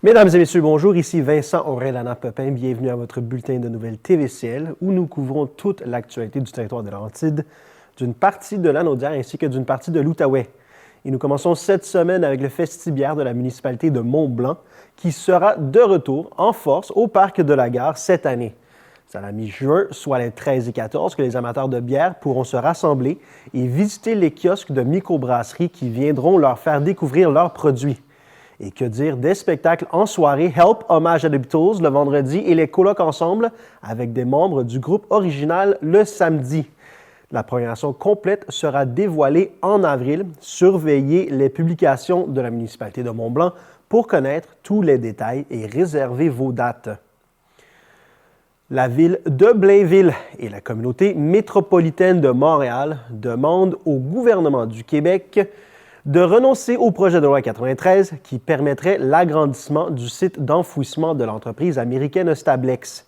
Mesdames et messieurs, bonjour. Ici Vincent Aurélana-Pepin. Bienvenue à votre bulletin de nouvelles TVCL où nous couvrons toute l'actualité du territoire de Laurentides, d'une partie de l'Anaudière ainsi que d'une partie de l'Outaouais. Et nous commençons cette semaine avec le festibiaire de la municipalité de Mont-Blanc qui sera de retour en force au Parc de la Gare cette année. C'est à la mi-juin, soit les 13 et 14, que les amateurs de bière pourront se rassembler et visiter les kiosques de microbrasseries qui viendront leur faire découvrir leurs produits. Et que dire des spectacles en soirée Help, hommage à The Beatles le vendredi et les colocs ensemble avec des membres du groupe original le samedi. La programmation complète sera dévoilée en avril. Surveillez les publications de la municipalité de Mont-Blanc pour connaître tous les détails et réserver vos dates. La ville de Blainville et la communauté métropolitaine de Montréal demandent au gouvernement du Québec de renoncer au projet de loi 93 qui permettrait l'agrandissement du site d'enfouissement de l'entreprise américaine Stablex.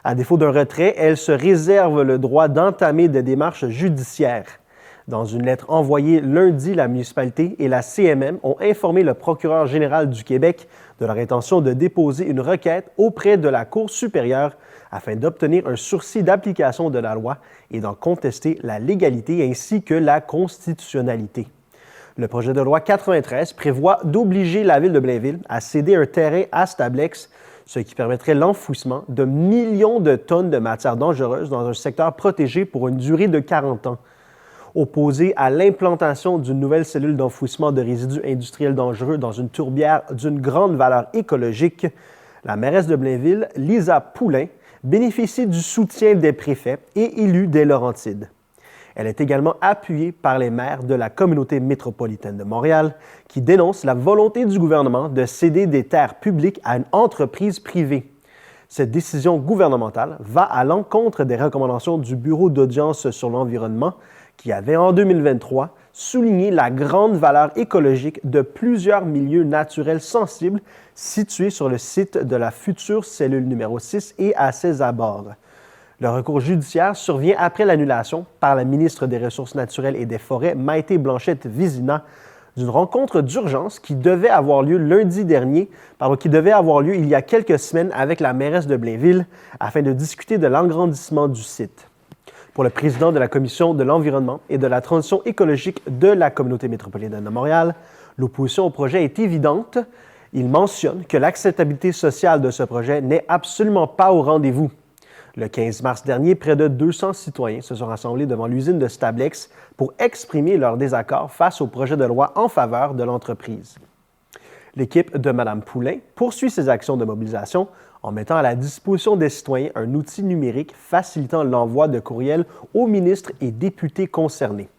À défaut d'un retrait, elle se réserve le droit d'entamer des démarches judiciaires. Dans une lettre envoyée lundi, la municipalité et la CMM ont informé le procureur général du Québec de leur intention de déposer une requête auprès de la Cour supérieure afin d'obtenir un sursis d'application de la loi et d'en contester la légalité ainsi que la constitutionnalité. Le projet de loi 93 prévoit d'obliger la ville de Blainville à céder un terrain à Stablex, ce qui permettrait l'enfouissement de millions de tonnes de matières dangereuses dans un secteur protégé pour une durée de 40 ans. Opposé à l'implantation d'une nouvelle cellule d'enfouissement de résidus industriels dangereux dans une tourbière d'une grande valeur écologique, la mairesse de Blainville, Lisa Poulain, bénéficie du soutien des préfets et élus des Laurentides. Elle est également appuyée par les maires de la communauté métropolitaine de Montréal qui dénoncent la volonté du gouvernement de céder des terres publiques à une entreprise privée. Cette décision gouvernementale va à l'encontre des recommandations du Bureau d'audience sur l'environnement qui avait en 2023 souligné la grande valeur écologique de plusieurs milieux naturels sensibles situés sur le site de la future cellule numéro 6 et à ses abords. Le recours judiciaire survient après l'annulation par la ministre des Ressources naturelles et des Forêts, Maïté Blanchette-Vizina, d'une rencontre d'urgence qui devait avoir lieu il y a quelques semaines avec la mairesse de Blainville afin de discuter de l'agrandissement du site. Pour le président de la Commission de l'environnement et de la transition écologique de la communauté métropolitaine de Montréal, l'opposition au projet est évidente. Il mentionne que l'acceptabilité sociale de ce projet n'est absolument pas au rendez-vous. Le 15 mars dernier, près de 200 citoyens se sont rassemblés devant l'usine de Stablex pour exprimer leur désaccord face au projet de loi en faveur de l'entreprise. L'équipe de Mme Poulain poursuit ses actions de mobilisation en mettant à la disposition des citoyens un outil numérique facilitant l'envoi de courriels aux ministres et députés concernés.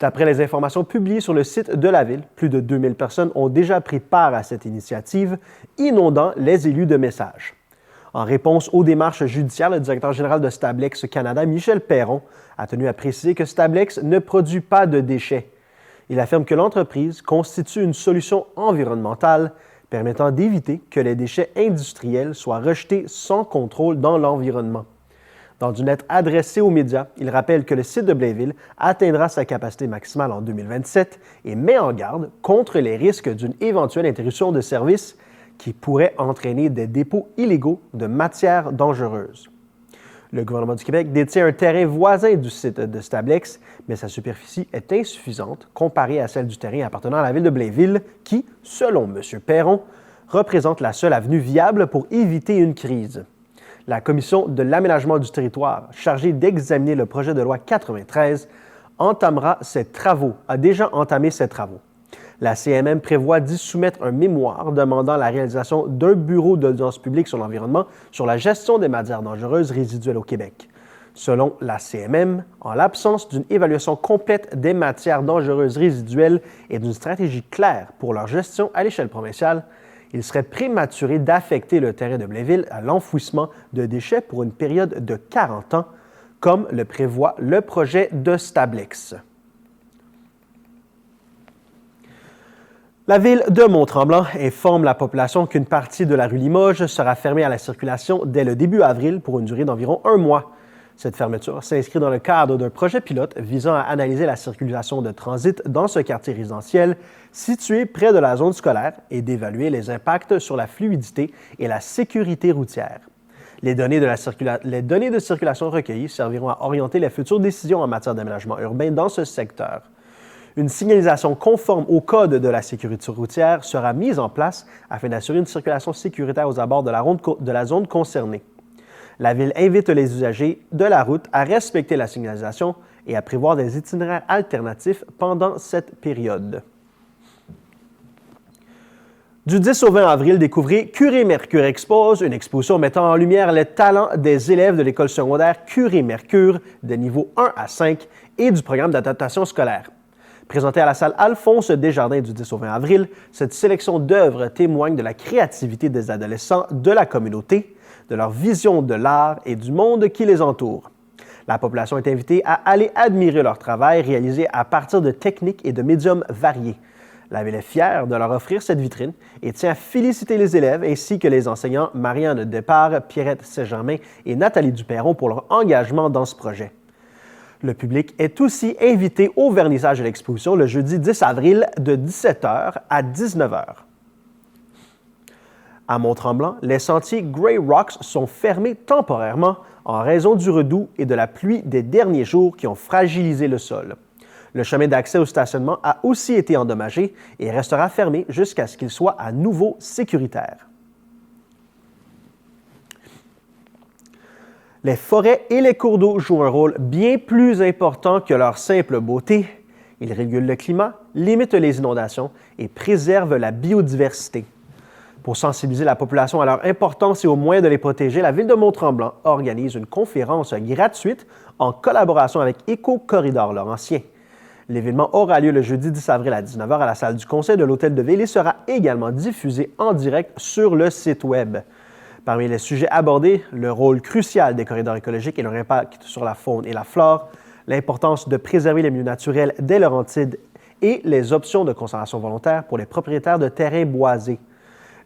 D'après les informations publiées sur le site de la Ville, plus de 2000 personnes ont déjà pris part à cette initiative, inondant les élus de messages. En réponse aux démarches judiciaires, le directeur général de Stablex Canada, Michel Perron, a tenu à préciser que Stablex ne produit pas de déchets. Il affirme que l'entreprise constitue une solution environnementale permettant d'éviter que les déchets industriels soient rejetés sans contrôle dans l'environnement. Dans une lettre adressée aux médias, il rappelle que le site de Blainville atteindra sa capacité maximale en 2027 et met en garde contre les risques d'une éventuelle interruption de service qui pourrait entraîner des dépôts illégaux de matières dangereuses. Le gouvernement du Québec détient un terrain voisin du site de Stablex, mais sa superficie est insuffisante comparée à celle du terrain appartenant à la ville de Blainville qui, selon M. Perron, représente la seule avenue viable pour éviter une crise. La Commission de l'aménagement du territoire, chargée d'examiner le projet de loi 93, a déjà entamé ses travaux. La CMM prévoit d'y soumettre un mémoire demandant la réalisation d'un bureau d'audience publique sur l'environnement sur la gestion des matières dangereuses résiduelles au Québec. Selon la CMM, en l'absence d'une évaluation complète des matières dangereuses résiduelles et d'une stratégie claire pour leur gestion à l'échelle provinciale, il serait prématuré d'affecter le terrain de Blainville à l'enfouissement de déchets pour une période de 40 ans, comme le prévoit le projet de Stablex. La ville de Mont-Tremblant informe la population qu'une partie de la rue Limoges sera fermée à la circulation dès le début avril pour une durée d'environ 1 mois. Cette fermeture s'inscrit dans le cadre d'un projet pilote visant à analyser la circulation de transit dans ce quartier résidentiel situé près de la zone scolaire et d'évaluer les impacts sur la fluidité et la sécurité routière. Les données de circulation recueillies serviront à orienter les futures décisions en matière d'aménagement urbain dans ce secteur. Une signalisation conforme au Code de la sécurité routière sera mise en place afin d'assurer une circulation sécuritaire aux abords de la zone concernée. La Ville invite les usagers de la route à respecter la signalisation et à prévoir des itinéraires alternatifs pendant cette période. Du 10 au 20 avril, découvrez Curie-Mercure Expose, une exposition mettant en lumière les talents des élèves de l'école secondaire Curie-Mercure des niveaux 1 à 5 et du programme d'adaptation scolaire. Présentée à la salle Alphonse Desjardins du 10 au 20 avril, cette sélection d'œuvres témoigne de la créativité des adolescents de la communauté, de leur vision de l'art et du monde qui les entoure. La population est invitée à aller admirer leur travail réalisé à partir de techniques et de médiums variés. La Ville est fière de leur offrir cette vitrine et tient à féliciter les élèves ainsi que les enseignants Marianne Despart, Pierrette Saint-Germain et Nathalie Duperron pour leur engagement dans ce projet. Le public est aussi invité au vernissage de l'exposition le jeudi 10 avril de 17h à 19h. À Mont-Tremblant, les sentiers Grey Rocks sont fermés temporairement en raison du redoux et de la pluie des derniers jours qui ont fragilisé le sol. Le chemin d'accès au stationnement a aussi été endommagé et restera fermé jusqu'à ce qu'il soit à nouveau sécuritaire. Les forêts et les cours d'eau jouent un rôle bien plus important que leur simple beauté. Ils régulent le climat, limitent les inondations et préservent la biodiversité. Pour sensibiliser la population à leur importance et aux moyens de les protéger, la Ville de Mont-Tremblant organise une conférence gratuite en collaboration avec Éco-Corridor Laurentien. L'événement aura lieu le jeudi 10 avril à 19h à la salle du Conseil de l'Hôtel de Ville et sera également diffusé en direct sur le site Web. Parmi les sujets abordés, le rôle crucial des corridors écologiques et leur impact sur la faune et la flore, l'importance de préserver les milieux naturels des Laurentides et les options de conservation volontaire pour les propriétaires de terrains boisés.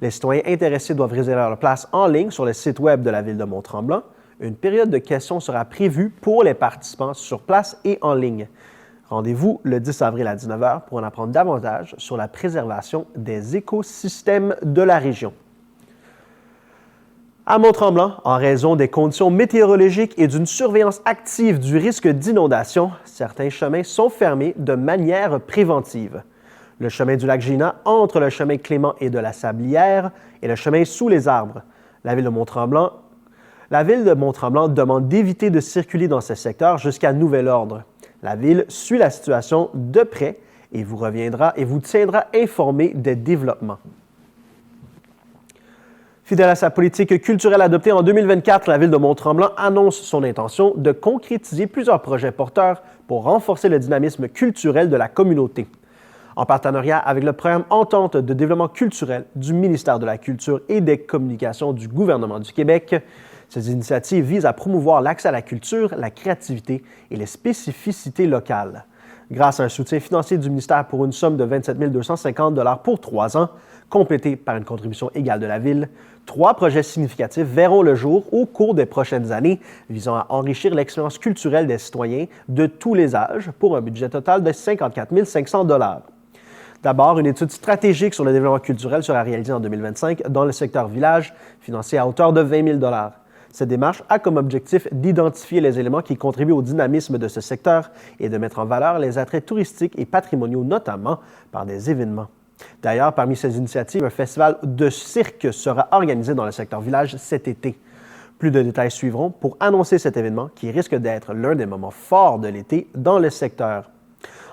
Les citoyens intéressés doivent réserver leur place en ligne sur le site Web de la Ville de Mont-Tremblant. Une période de questions sera prévue pour les participants sur place et en ligne. Rendez-vous le 10 avril à 19h pour en apprendre davantage sur la préservation des écosystèmes de la région. À Mont-Tremblant, en raison des conditions météorologiques et d'une surveillance active du risque d'inondation, certains chemins sont fermés de manière préventive. Le chemin du lac Gina entre le chemin Clément et de la Sablière et le chemin sous les arbres. La Ville de Mont-Tremblant demande d'éviter de circuler dans ces secteurs jusqu'à nouvel ordre. La Ville suit la situation de près et vous tiendra informé des développements. Fidèle à sa politique culturelle adoptée en 2024, la Ville de Mont-Tremblant annonce son intention de concrétiser plusieurs projets porteurs pour renforcer le dynamisme culturel de la communauté. En partenariat avec le programme Entente de développement culturel du ministère de la Culture et des Communications du gouvernement du Québec, ces initiatives visent à promouvoir l'accès à la culture, la créativité et les spécificités locales. Grâce à un soutien financier du ministère pour une somme de 27 250 $ pour 3 ans, complété par une contribution égale de la Ville, 3 projets significatifs verront le jour au cours des prochaines années, visant à enrichir l'expérience culturelle des citoyens de tous les âges pour un budget total de 54 500 $. D'abord, une étude stratégique sur le développement culturel sera réalisée en 2025 dans le secteur village, financée à hauteur de 20 000 $. Cette démarche a comme objectif d'identifier les éléments qui contribuent au dynamisme de ce secteur et de mettre en valeur les attraits touristiques et patrimoniaux, notamment par des événements. D'ailleurs, parmi ces initiatives, un festival de cirque sera organisé dans le secteur village cet été. Plus de détails suivront pour annoncer cet événement qui risque d'être l'un des moments forts de l'été dans le secteur.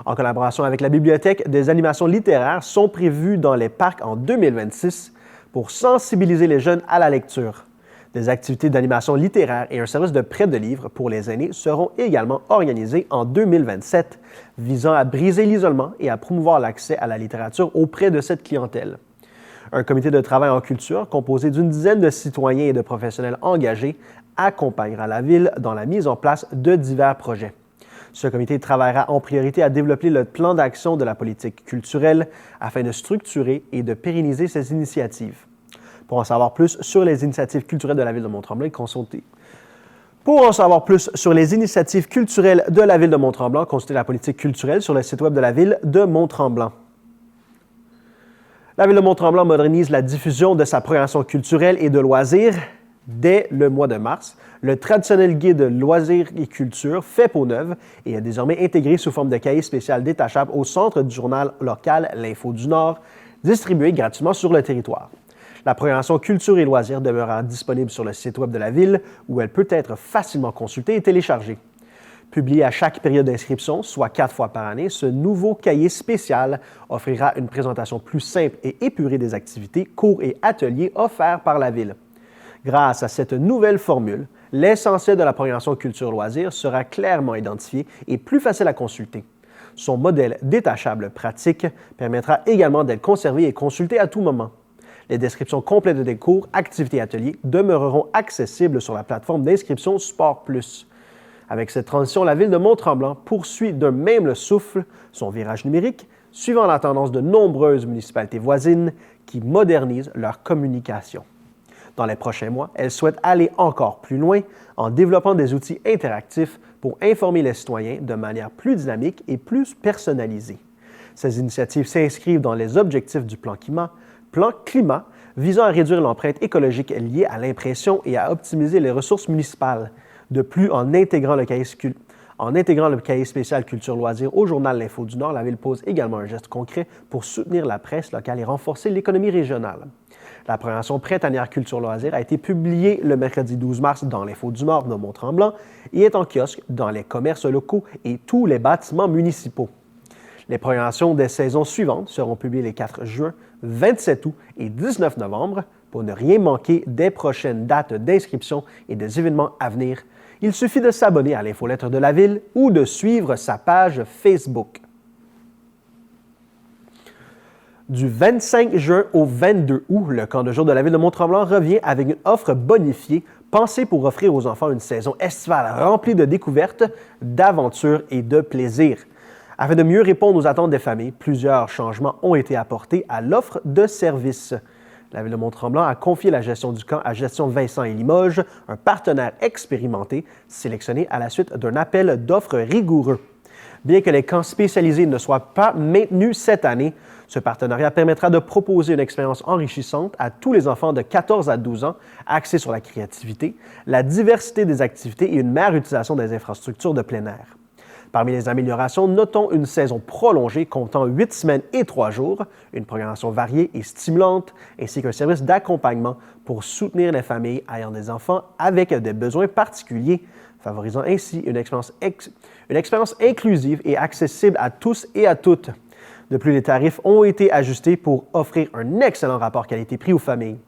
En collaboration avec la bibliothèque, des animations littéraires sont prévues dans les parcs en 2026 pour sensibiliser les jeunes à la lecture. Des activités d'animation littéraire et un service de prêt de livres pour les aînés seront également organisés en 2027, visant à briser l'isolement et à promouvoir l'accès à la littérature auprès de cette clientèle. Un comité de travail en culture composé d'une dizaine de citoyens et de professionnels engagés accompagnera la Ville dans la mise en place de divers projets. Ce comité travaillera en priorité à développer le plan d'action de la politique culturelle afin de structurer et de pérenniser ces initiatives. Pour en savoir plus sur les initiatives culturelles de la Ville de Mont-Tremblant, consultez Pour en savoir plus sur les initiatives culturelles de la Ville de Mont-Tremblant, consultez la politique culturelle sur le site web de la Ville de Mont-Tremblant. La Ville de Mont-Tremblant modernise la diffusion de sa programmation culturelle et de loisirs dès le mois de mars. Le traditionnel guide loisirs et culture fait peau neuve et est désormais intégré sous forme de cahier spécial détachable au centre du journal local L'Info du Nord, distribué gratuitement sur le territoire. La programmation culture et loisirs demeurera disponible sur le site web de la Ville où elle peut être facilement consultée et téléchargée. Publié à chaque période d'inscription, soit 4 fois par année, ce nouveau cahier spécial offrira une présentation plus simple et épurée des activités, cours et ateliers offerts par la Ville. Grâce à cette nouvelle formule, l'essentiel de la programmation culture-loisirs sera clairement identifié et plus facile à consulter. Son modèle détachable pratique permettra également d'être conservé et consulté à tout moment. Les descriptions complètes des cours, activités et ateliers demeureront accessibles sur la plateforme d'inscription Sport Plus. Avec cette transition, la Ville de Mont-Tremblant poursuit d'un même souffle son virage numérique, suivant la tendance de nombreuses municipalités voisines qui modernisent leur communication. Dans les prochains mois, elle souhaite aller encore plus loin en développant des outils interactifs pour informer les citoyens de manière plus dynamique et plus personnalisée. Ces initiatives s'inscrivent dans les objectifs du plan climat visant à réduire l'empreinte écologique liée à l'impression et à optimiser les ressources municipales. De plus, en intégrant le cahier spécial culture-loisirs au journal L'Info du Nord, la Ville pose également un geste concret pour soutenir la presse locale et renforcer l'économie régionale. La programmation printanière culture-loisirs a été publiée le mercredi 12 mars dans L'Info du Nord de Mont-Tremblant et est en kiosque dans les commerces locaux et tous les bâtiments municipaux. Les programmations des saisons suivantes seront publiées les 4 juin, 27 août et 19 novembre. Pour ne rien manquer des prochaines dates d'inscription et des événements à venir, il suffit de s'abonner à l'infolettre de la Ville ou de suivre sa page Facebook. Du 25 juin au 22 août, le camp de jour de la Ville de Mont-Tremblant revient avec une offre bonifiée pensée pour offrir aux enfants une saison estivale remplie de découvertes, d'aventures et de plaisir. Afin de mieux répondre aux attentes des familles, plusieurs changements ont été apportés à l'offre de services. La Ville de Mont-Tremblant a confié la gestion du camp à Gestion Vincent et Limoges, un partenaire expérimenté sélectionné à la suite d'un appel d'offres rigoureux. Bien que les camps spécialisés ne soient pas maintenus cette année, ce partenariat permettra de proposer une expérience enrichissante à tous les enfants de 14 à 12 ans, axée sur la créativité, la diversité des activités et une meilleure utilisation des infrastructures de plein air. Parmi les améliorations, notons une saison prolongée comptant 8 semaines et 3 jours, une programmation variée et stimulante, ainsi qu'un service d'accompagnement pour soutenir les familles ayant des enfants avec des besoins particuliers, favorisant ainsi une expérience inclusive et accessible à tous et à toutes. De plus, les tarifs ont été ajustés pour offrir un excellent rapport qualité-prix aux familles.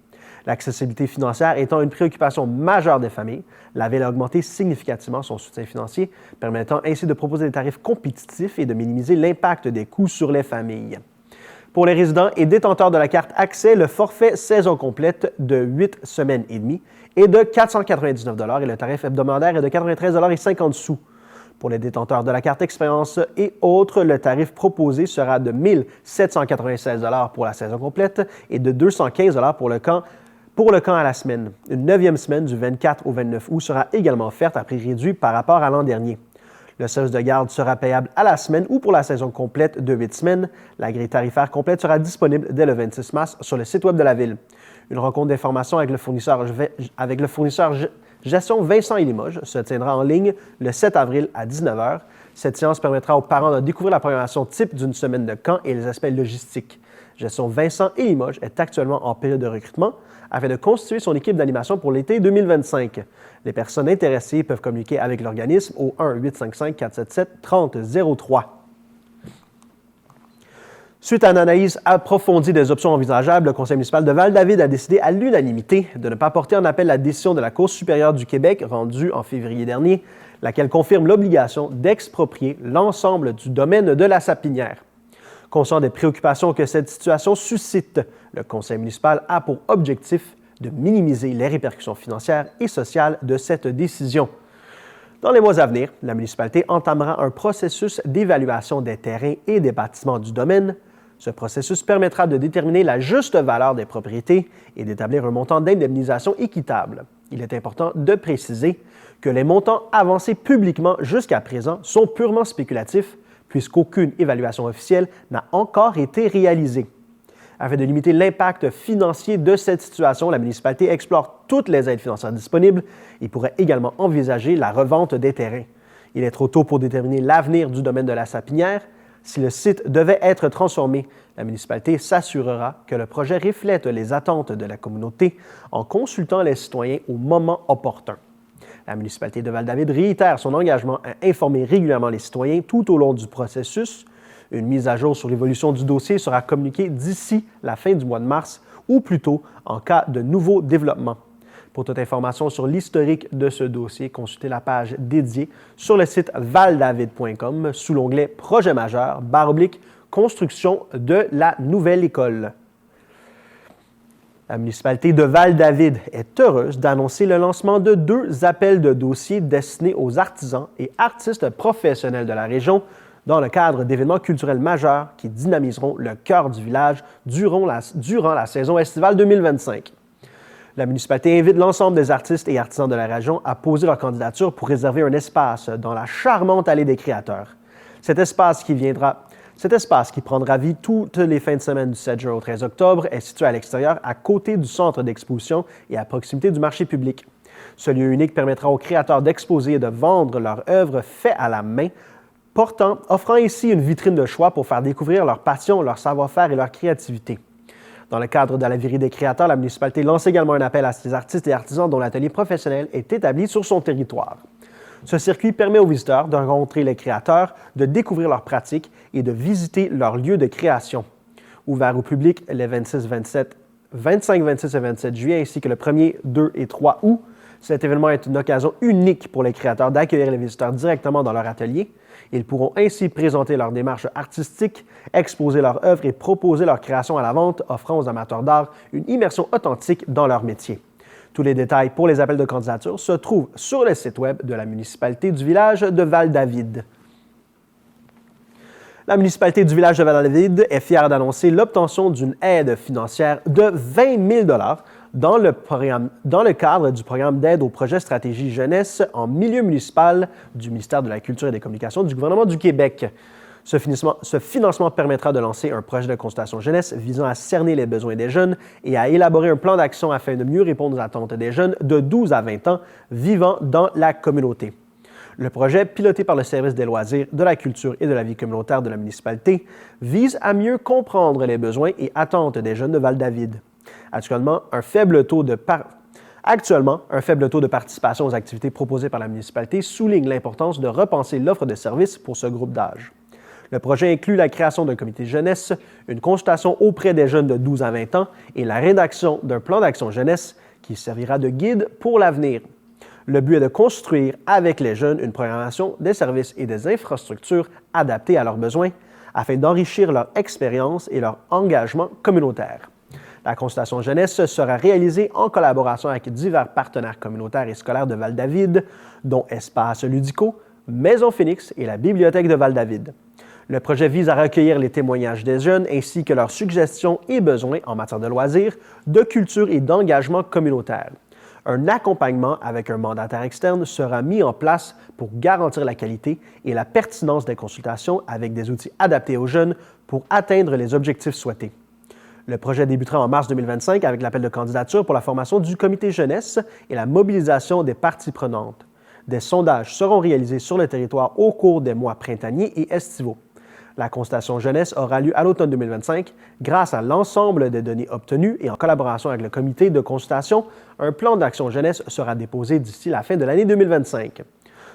L'accessibilité financière étant une préoccupation majeure des familles, la Ville a augmenté significativement son soutien financier, permettant ainsi de proposer des tarifs compétitifs et de minimiser l'impact des coûts sur les familles. Pour les résidents et détenteurs de la carte Accès, le forfait saison complète de 8 semaines et demie est de 499 $ et le tarif hebdomadaire est de 93,50 $. Pour les détenteurs de la carte Expérience et autres, le tarif proposé sera de 1 796 $ pour la saison complète et de 215 $ pour le camp à la semaine. Une 9e semaine du 24 au 29 août sera également offerte à prix réduit par rapport à l'an dernier. Le service de garde sera payable à la semaine ou pour la saison complète de 8 semaines. La grille tarifaire complète sera disponible dès le 26 mars sur le site web de la Ville. Une rencontre d'information avec le fournisseur Gestion Vincent et Limoges se tiendra en ligne le 7 avril à 19 h. Cette séance permettra aux parents de découvrir la programmation type d'une semaine de camp et les aspects logistiques. Gestion Vincent et Limoges est actuellement en période de recrutement afin de constituer son équipe d'animation pour l'été 2025. Les personnes intéressées peuvent communiquer avec l'organisme au 1-855-477-3003. Suite à une analyse approfondie des options envisageables, le Conseil municipal de Val-David a décidé à l'unanimité de ne pas porter en appel la décision de la Cour supérieure du Québec rendue en février dernier, laquelle confirme l'obligation d'exproprier l'ensemble du domaine de la Sapinière. Conscient des préoccupations que cette situation suscite, le Conseil municipal a pour objectif de minimiser les répercussions financières et sociales de cette décision. Dans les mois à venir, la municipalité entamera un processus d'évaluation des terrains et des bâtiments du domaine. Ce processus permettra de déterminer la juste valeur des propriétés et d'établir un montant d'indemnisation équitable. Il est important de préciser que les montants avancés publiquement jusqu'à présent sont purement spéculatifs, puisqu'aucune évaluation officielle n'a encore été réalisée. Afin de limiter l'impact financier de cette situation, la municipalité explore toutes les aides financières disponibles et pourrait également envisager la revente des terrains. Il est trop tôt pour déterminer l'avenir du domaine de la Sapinière. Si le site devait être transformé, la municipalité s'assurera que le projet reflète les attentes de la communauté en consultant les citoyens au moment opportun. La municipalité de Val-David réitère son engagement à informer régulièrement les citoyens tout au long du processus. Une mise à jour sur l'évolution du dossier sera communiquée d'ici la fin du mois de mars ou plus tôt en cas de nouveaux développements. Pour toute information sur l'historique de ce dossier, consultez la page dédiée sur le site valdavid.com sous l'onglet « Projet majeur / construction de la nouvelle école ». La municipalité de Val-David est heureuse d'annoncer le lancement de 2 appels de dossiers destinés aux artisans et artistes professionnels de la région dans le cadre d'événements culturels majeurs qui dynamiseront le cœur du village durant la saison estivale 2025. La municipalité invite l'ensemble des artistes et artisans de la région à poser leur candidature pour réserver un espace dans la charmante Allée des Créateurs. Cet espace qui prendra vie toutes les fins de semaine du 7 juin au 13 octobre est situé à l'extérieur, à côté du centre d'exposition et à proximité du marché public. Ce lieu unique permettra aux créateurs d'exposer et de vendre leurs œuvres faites à la main, offrant ici une vitrine de choix pour faire découvrir leur passion, leur savoir-faire et leur créativité. Dans le cadre de la Virée des créateurs, la municipalité lance également un appel à ces artistes et artisans dont l'atelier professionnel est établi sur son territoire. Ce circuit permet aux visiteurs de rencontrer les créateurs, de découvrir leurs pratiques et de visiter leur lieu de création. Ouvert au public les 25, 26 et 27 juillet ainsi que le 1er, 2 et 3 août, cet événement est une occasion unique pour les créateurs d'accueillir les visiteurs directement dans leur atelier. Ils pourront ainsi présenter leur démarche artistique, exposer leurs œuvres et proposer leur création à la vente, offrant aux amateurs d'art une immersion authentique dans leur métier. Tous les détails pour les appels de candidature se trouvent sur le site web de la municipalité du village de Val-David. La municipalité du village de Val-David est fière d'annoncer l'obtention d'une aide financière de 20 000 $ dans le cadre du programme d'aide au projet Stratégie Jeunesse en milieu municipal du ministère de la Culture et des Communications du gouvernement du Québec. Ce financement permettra de lancer un projet de consultation jeunesse visant à cerner les besoins des jeunes et à élaborer un plan d'action afin de mieux répondre aux attentes des jeunes de 12 à 20 ans vivant dans la communauté. Le projet, piloté par le service des loisirs, de la culture et de la vie communautaire de la municipalité, vise à mieux comprendre les besoins et attentes des jeunes de Val-David. Actuellement, un faible taux de participation aux activités proposées par la municipalité souligne l'importance de repenser l'offre de services pour ce groupe d'âge. Le projet inclut la création d'un comité jeunesse, une consultation auprès des jeunes de 12 à 20 ans et la rédaction d'un plan d'action jeunesse qui servira de guide pour l'avenir. Le but est de construire avec les jeunes une programmation des services et des infrastructures adaptées à leurs besoins afin d'enrichir leur expérience et leur engagement communautaire. La consultation jeunesse sera réalisée en collaboration avec divers partenaires communautaires et scolaires de Val-David, dont Espace Ludico, Maison Phoenix et la Bibliothèque de Val-David. Le projet vise à recueillir les témoignages des jeunes ainsi que leurs suggestions et besoins en matière de loisirs, de culture et d'engagement communautaire. Un accompagnement avec un mandataire externe sera mis en place pour garantir la qualité et la pertinence des consultations avec des outils adaptés aux jeunes pour atteindre les objectifs souhaités. Le projet débutera en mars 2025 avec l'appel de candidature pour la formation du comité jeunesse et la mobilisation des parties prenantes. Des sondages seront réalisés sur le territoire au cours des mois printaniers et estivaux. La consultation jeunesse aura lieu à l'automne 2025. Grâce à l'ensemble des données obtenues et en collaboration avec le comité de consultation, un plan d'action jeunesse sera déposé d'ici la fin de l'année 2025.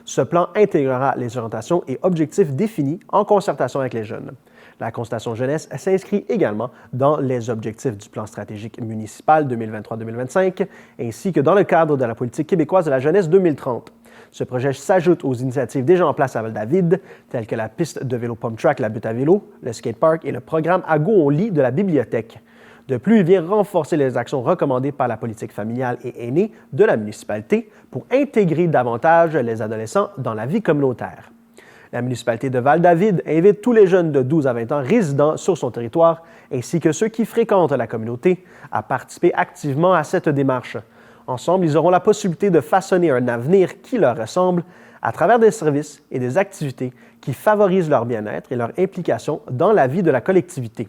Ce plan intégrera les orientations et objectifs définis en concertation avec les jeunes. La consultation jeunesse s'inscrit également dans les objectifs du plan stratégique municipal 2023-2025 ainsi que dans le cadre de la politique québécoise de la jeunesse 2030. Ce projet s'ajoute aux initiatives déjà en place à Val-David, telles que la piste de vélo Pump Track La Butte à vélo, le skatepark et le programme À go on lit de la bibliothèque. De plus, il vient renforcer les actions recommandées par la politique familiale et aînée de la municipalité pour intégrer davantage les adolescents dans la vie communautaire. La municipalité de Val-David invite tous les jeunes de 12 à 20 ans résidant sur son territoire, ainsi que ceux qui fréquentent la communauté, à participer activement à cette démarche. Ensemble, ils auront la possibilité de façonner un avenir qui leur ressemble à travers des services et des activités qui favorisent leur bien-être et leur implication dans la vie de la collectivité.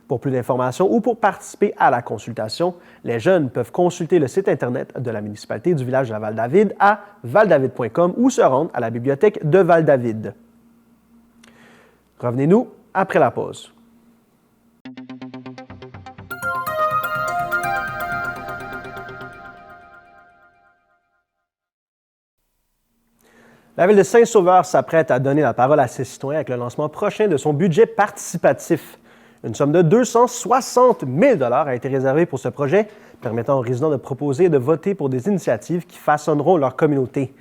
Pour plus d'informations ou pour participer à la consultation, les jeunes peuvent consulter le site Internet de la municipalité du village de la Val-David à valdavid.com ou se rendre à la bibliothèque de Val-David. Revenez-nous après la pause. La Ville de Saint-Sauveur s'apprête à donner la parole à ses citoyens avec le lancement prochain de son budget participatif. Une somme de 260 000 $ a été réservée pour ce projet, permettant aux résidents de proposer et de voter pour des initiatives qui façonneront leur communauté.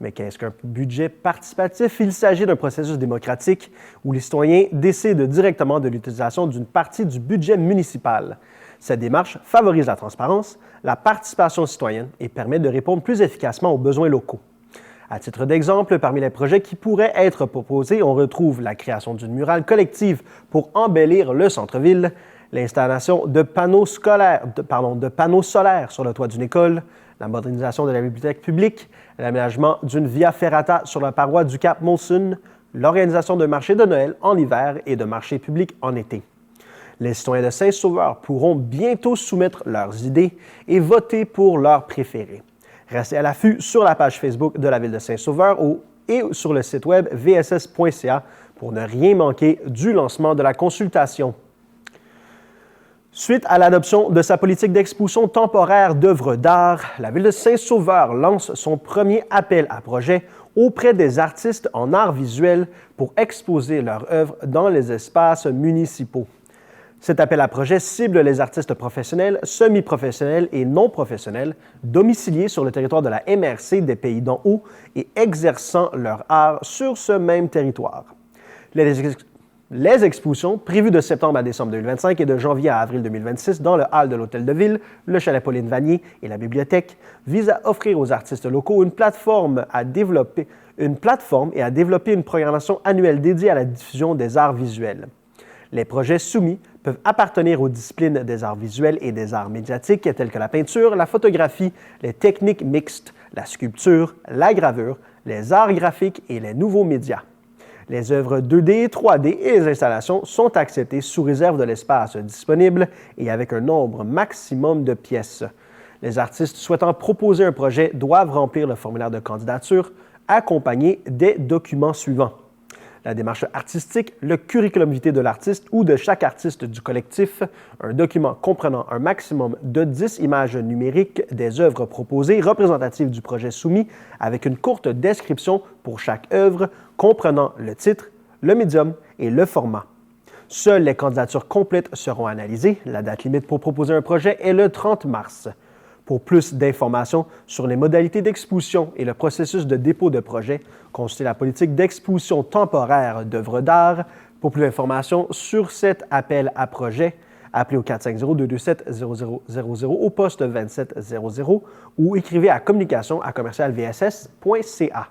Mais qu'est-ce qu'un budget participatif? Il s'agit d'un processus démocratique où les citoyens décident directement de l'utilisation d'une partie du budget municipal. Cette démarche favorise la transparence, la participation citoyenne et permet de répondre plus efficacement aux besoins locaux. À titre d'exemple, parmi les projets qui pourraient être proposés, on retrouve la création d'une murale collective pour embellir le centre-ville, l'installation de panneaux solaires sur le toit d'une école, la modernisation de la bibliothèque publique, l'aménagement d'une via ferrata sur la paroi du Cap Molson, l'organisation de marchés de Noël en hiver et de marchés publics en été. Les citoyens de Saint-Sauveur pourront bientôt soumettre leurs idées et voter pour leurs préférés. Restez à l'affût sur la page Facebook de la Ville de Saint-Sauveur et sur le site web vss.ca pour ne rien manquer du lancement de la consultation. Suite à l'adoption de sa politique d'exposition temporaire d'œuvres d'art, la Ville de Saint-Sauveur lance son premier appel à projet auprès des artistes en art visuel pour exposer leurs œuvres dans les espaces municipaux. Cet appel à projet cible les artistes professionnels, semi-professionnels et non professionnels domiciliés sur le territoire de la MRC des Pays d'en haut et exerçant leur art sur ce même territoire. Les expositions, prévues de septembre à décembre 2025 et de janvier à avril 2026 dans le hall de l'Hôtel de Ville, le Chalet Pauline Vanier et la bibliothèque, visent à offrir aux artistes locaux une plateforme et à développer une programmation annuelle dédiée à la diffusion des arts visuels. Les projets soumis peuvent appartenir aux disciplines des arts visuels et des arts médiatiques tels que la peinture, la photographie, les techniques mixtes, la sculpture, la gravure, les arts graphiques et les nouveaux médias. Les œuvres 2D, 3D et les installations sont acceptées sous réserve de l'espace disponible et avec un nombre maximum de pièces. Les artistes souhaitant proposer un projet doivent remplir le formulaire de candidature accompagné des documents suivants. La démarche artistique, le curriculum vitae de l'artiste ou de chaque artiste du collectif, un document comprenant un maximum de 10 images numériques des œuvres proposées représentatives du projet soumis avec une courte description pour chaque œuvre comprenant le titre, le médium et le format. Seules les candidatures complètes seront analysées. La date limite pour proposer un projet est le 30 mars. Pour plus d'informations sur les modalités d'exposition et le processus de dépôt de projet, consultez la politique d'exposition temporaire d'œuvres d'art. Pour plus d'informations sur cet appel à projet, appelez au 450-227-0000 au poste 2700 ou écrivez à communication@commercialvss.ca.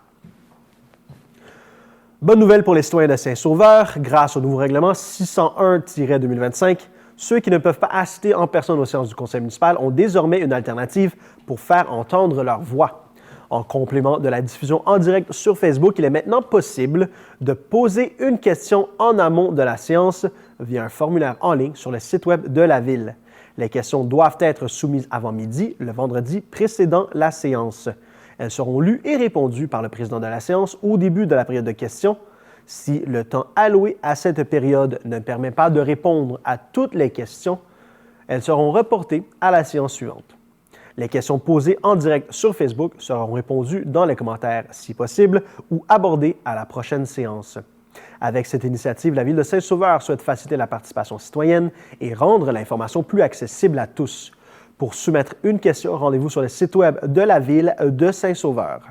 Bonne nouvelle pour les citoyens de Saint-Sauveur, grâce au nouveau règlement 601-2025, ceux qui ne peuvent pas assister en personne aux séances du conseil municipal ont désormais une alternative pour faire entendre leur voix. En complément de la diffusion en direct sur Facebook, il est maintenant possible de poser une question en amont de la séance via un formulaire en ligne sur le site web de la Ville. Les questions doivent être soumises avant midi, le vendredi précédant la séance. Elles seront lues et répondues par le président de la séance au début de la période de questions. Si le temps alloué à cette période ne permet pas de répondre à toutes les questions, elles seront reportées à la séance suivante. Les questions posées en direct sur Facebook seront répondues dans les commentaires si possible ou abordées à la prochaine séance. Avec cette initiative, la Ville de Saint-Sauveur souhaite faciliter la participation citoyenne et rendre l'information plus accessible à tous. Pour soumettre une question, rendez-vous sur le site web de la Ville de Saint-Sauveur.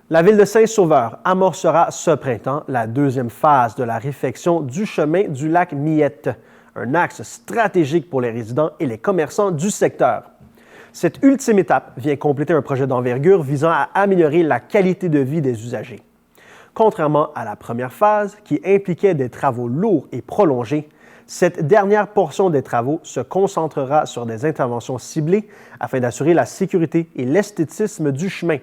La Ville de Saint-Sauveur amorcera ce printemps la deuxième phase de la réfection du chemin du lac Miette, un axe stratégique pour les résidents et les commerçants du secteur. Cette ultime étape vient compléter un projet d'envergure visant à améliorer la qualité de vie des usagers. Contrairement à la première phase, qui impliquait des travaux lourds et prolongés, Cette dernière portion des travaux se concentrera sur des interventions ciblées afin d'assurer la sécurité et l'esthétisme du chemin.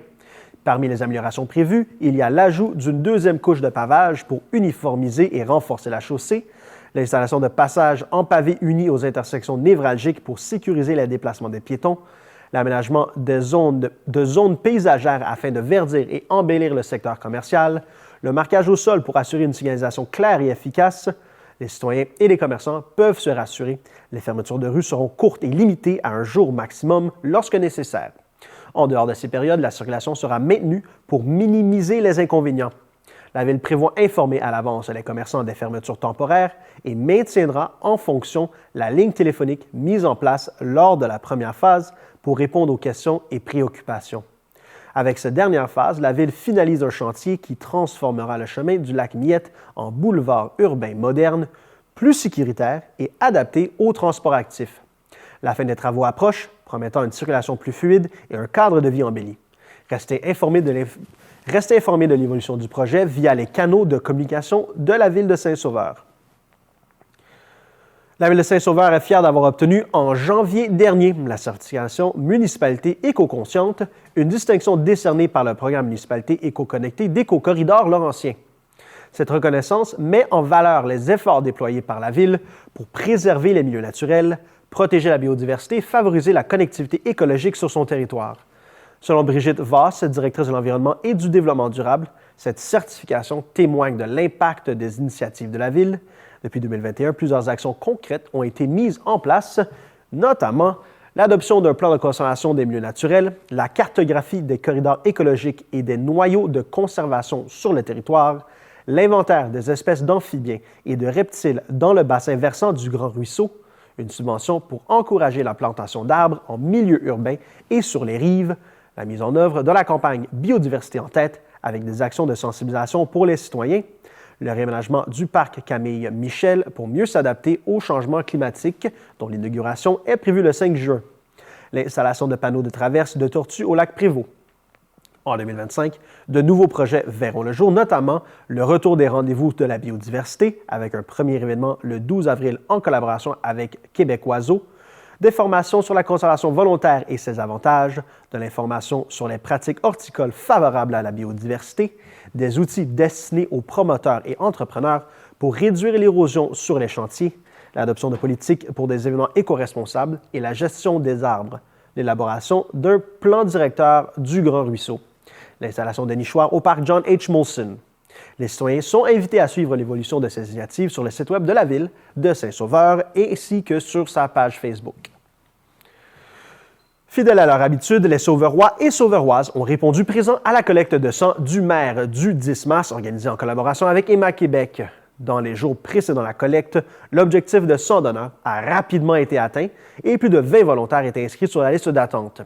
Parmi les améliorations prévues, il y a l'ajout d'une deuxième couche de pavage pour uniformiser et renforcer la chaussée, l'installation de passages en pavé unis aux intersections névralgiques pour sécuriser les déplacements des piétons, l'aménagement de zones paysagères afin de verdir et embellir le secteur commercial, le marquage au sol pour assurer une signalisation claire et efficace. Les citoyens et les commerçants peuvent se rassurer. Les fermetures de rue seront courtes et limitées à un jour maximum lorsque nécessaire. En dehors de ces périodes, la circulation sera maintenue pour minimiser les inconvénients. La Ville prévoit informer à l'avance les commerçants des fermetures temporaires et maintiendra en fonction la ligne téléphonique mise en place lors de la première phase pour répondre aux questions et préoccupations. Avec cette dernière phase, la Ville finalise un chantier qui transformera le chemin du lac Miette en boulevard urbain moderne, plus sécuritaire et adapté au transport actif. La fin des travaux approche, promettant une circulation plus fluide et un cadre de vie embelli. Restez informés de l'évolution du projet via les canaux de communication de la Ville de Saint-Sauveur. La Ville de Saint-Sauveur est fière d'avoir obtenu en janvier dernier la certification Municipalité éco-consciente, une distinction décernée par le programme Municipalité éco-connectée d'Éco-Corridor Laurentien. Cette reconnaissance met en valeur les efforts déployés par la Ville pour préserver les milieux naturels, protéger la biodiversité et favoriser la connectivité écologique sur son territoire. Selon Brigitte Voss, directrice de l'Environnement et du Développement durable, cette certification témoigne de l'impact des initiatives de la Ville. Depuis 2021, plusieurs actions concrètes ont été mises en place, notamment l'adoption d'un plan de conservation des milieux naturels, la cartographie des corridors écologiques et des noyaux de conservation sur le territoire, l'inventaire des espèces d'amphibiens et de reptiles dans le bassin versant du Grand Ruisseau, une subvention pour encourager la plantation d'arbres en milieu urbain et sur les rives, la mise en œuvre de la campagne Biodiversité en tête avec des actions de sensibilisation pour les citoyens, le réaménagement du parc Camille Michel pour mieux s'adapter au changement climatique, dont l'inauguration est prévue le 5 juin, l'installation de panneaux de traverse de tortues au lac Prévost. En 2025, de nouveaux projets verront le jour, notamment le retour des rendez-vous de la biodiversité avec un premier événement le 12 avril en collaboration avec Québec Oiseau, des formations sur la conservation volontaire et ses avantages, de l'information sur les pratiques horticoles favorables à la biodiversité, des outils destinés aux promoteurs et entrepreneurs pour réduire l'érosion sur les chantiers, l'adoption de politiques pour des événements éco-responsables et la gestion des arbres, l'élaboration d'un plan directeur du Grand Ruisseau, l'installation de nichoirs au parc John H. Molson. Les citoyens sont invités à suivre l'évolution de ces initiatives sur le site web de la Ville de Saint-Sauveur ainsi que sur sa page Facebook. Fidèles à leur habitude, les Sauverois et Sauveroises ont répondu présent à la collecte de sang du maire du 10 mars, organisée en collaboration avec Emma Québec. Dans les jours précédant la collecte, l'objectif de 100 donneurs a rapidement été atteint et plus de 20 volontaires étaient inscrits sur la liste d'attente.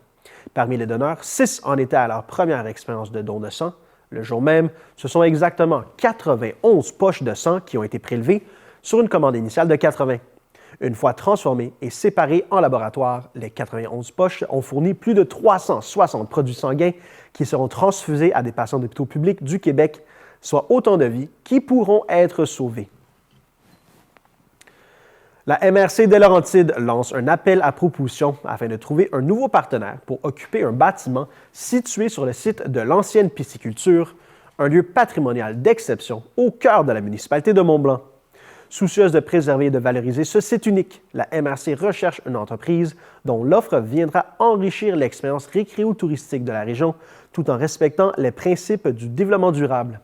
Parmi les donneurs, 6 en étaient à leur première expérience de don de sang. Le jour même, ce sont exactement 91 poches de sang qui ont été prélevées sur une commande initiale de 80. Une fois transformées et séparées en laboratoire, les 91 poches ont fourni plus de 360 produits sanguins qui seront transfusés à des patients d'hôpitaux publics du Québec, soit autant de vies qui pourront être sauvées. La MRC des Laurentides lance un appel à proposition afin de trouver un nouveau partenaire pour occuper un bâtiment situé sur le site de l'ancienne pisciculture, un lieu patrimonial d'exception au cœur de la municipalité de Mont-Blanc. Soucieuse de préserver et de valoriser ce site unique, la MRC recherche une entreprise dont l'offre viendra enrichir l'expérience récréo-touristique de la région tout en respectant les principes du développement durable.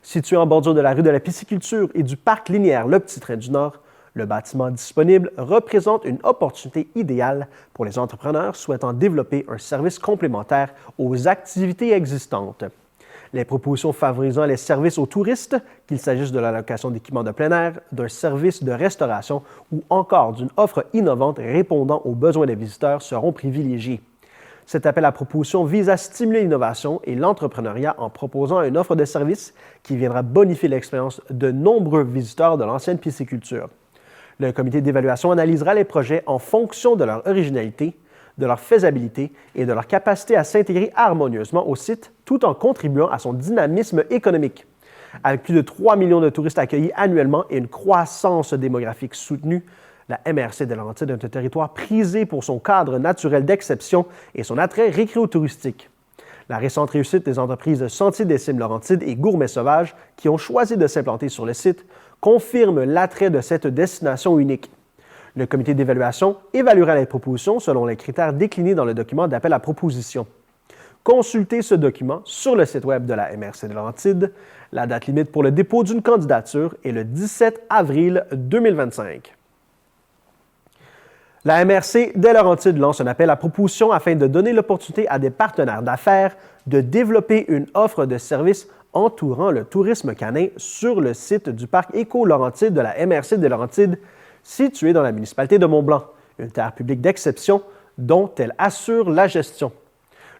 Situé en bordure de la rue de la Pisciculture et du parc linéaire Le Petit Train du Nord, le bâtiment disponible représente une opportunité idéale pour les entrepreneurs souhaitant développer un service complémentaire aux activités existantes. Les propositions favorisant les services aux touristes, qu'il s'agisse de la location d'équipements de plein air, d'un service de restauration ou encore d'une offre innovante répondant aux besoins des visiteurs seront privilégiés. Cet appel à proposition vise à stimuler l'innovation et l'entrepreneuriat en proposant une offre de services qui viendra bonifier l'expérience de nombreux visiteurs de l'ancienne pisciculture. Le comité d'évaluation analysera les projets en fonction de leur originalité, de leur faisabilité et de leur capacité à s'intégrer harmonieusement au site tout en contribuant à son dynamisme économique. Avec plus de 3 millions de touristes accueillis annuellement et une croissance démographique soutenue, la MRC des Laurentides est un territoire prisé pour son cadre naturel d'exception et son attrait récréo-touristique. La récente réussite des entreprises Sentiers des Cimes Laurentides et Gourmet Sauvage, qui ont choisi de s'implanter sur le site, confirme l'attrait de cette destination unique. Le comité d'évaluation évaluera les propositions selon les critères déclinés dans le document d'appel à proposition. Consultez ce document sur le site web de la MRC des Laurentides. La date limite pour le dépôt d'une candidature est le 17 avril 2025. La MRC des Laurentides lance un appel à proposition afin de donner l'opportunité à des partenaires d'affaires de développer une offre de services entourant le tourisme canin sur le site du parc Éco-Laurentide de la MRC des Laurentides, situé dans la municipalité de Mont-Blanc, une terre publique d'exception dont elle assure la gestion.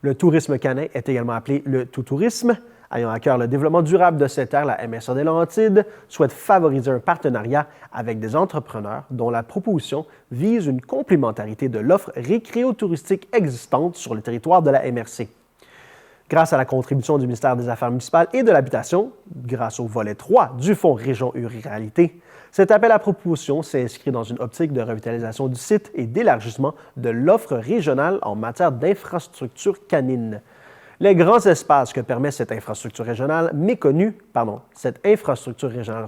Le tourisme canin est également appelé le tout-tourisme. Ayant à cœur le développement durable de cette terre, la MRC des Laurentides souhaite favoriser un partenariat avec des entrepreneurs dont la proposition vise une complémentarité de l'offre récréo-touristique existante sur le territoire de la MRC. Grâce à la contribution du ministère des Affaires municipales et de l'Habitation, grâce au volet 3 du Fonds Région et Ruralité, cet appel à proposition s'inscrit dans une optique de revitalisation du site et d'élargissement de l'offre régionale en matière d'infrastructures canines. Les grands espaces que permet cette infrastructure régionale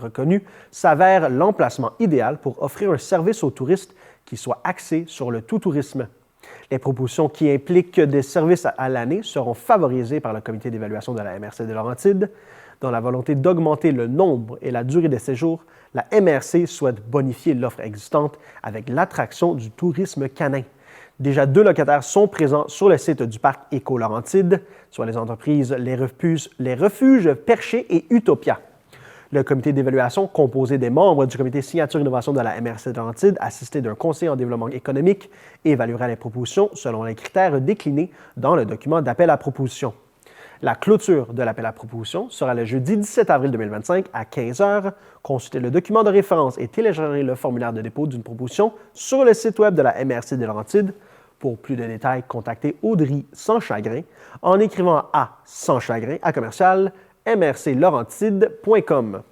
reconnue s'avèrent l'emplacement idéal pour offrir un service aux touristes qui soit axé sur le tout-tourisme. Les propositions qui impliquent des services à l'année seront favorisées par le comité d'évaluation de la MRC des Laurentides. Dans la volonté d'augmenter le nombre et la durée des séjours, la MRC souhaite bonifier l'offre existante avec l'attraction du tourisme canin. Déjà 2 locataires sont présents sur le site du parc Éco-Laurentide, soit les entreprises Les Refuges Perchés et Utopia. Le comité d'évaluation, composé des membres du comité signature innovation de la MRC de Laurentides, assisté d'un conseiller en développement économique, évaluera les propositions selon les critères déclinés dans le document d'appel à proposition. La clôture de l'appel à proposition sera le jeudi 17 avril 2025 à 15 h. Consultez le document de référence et téléchargez le formulaire de dépôt d'une proposition sur le site web de la MRC des Laurentides. Pour plus de détails, contactez Audrey Sanschagrin en écrivant à sanschagrin à commercial mrclaurentide.com.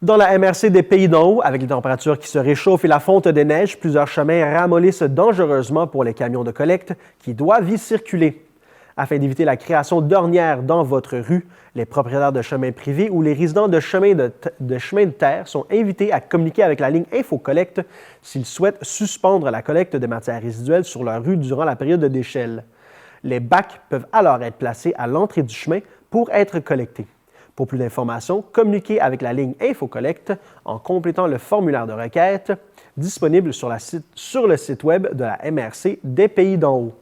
Dans la MRC des Pays d'en haut, avec les températures qui se réchauffent et la fonte des neiges, plusieurs chemins ramollissent dangereusement pour les camions de collecte qui doivent y circuler. Afin d'éviter la création d'ornières dans votre rue, les propriétaires de chemins privés ou les résidents de chemins de terre sont invités à communiquer avec la ligne InfoCollecte s'ils souhaitent suspendre la collecte de matières résiduelles sur leur rue durant la période de déchelle. Les bacs peuvent alors être placés à l'entrée du chemin pour être collectés. Pour plus d'informations, communiquez avec la ligne InfoCollecte en complétant le formulaire de requête disponible sur le site web de la MRC des Pays d'en haut.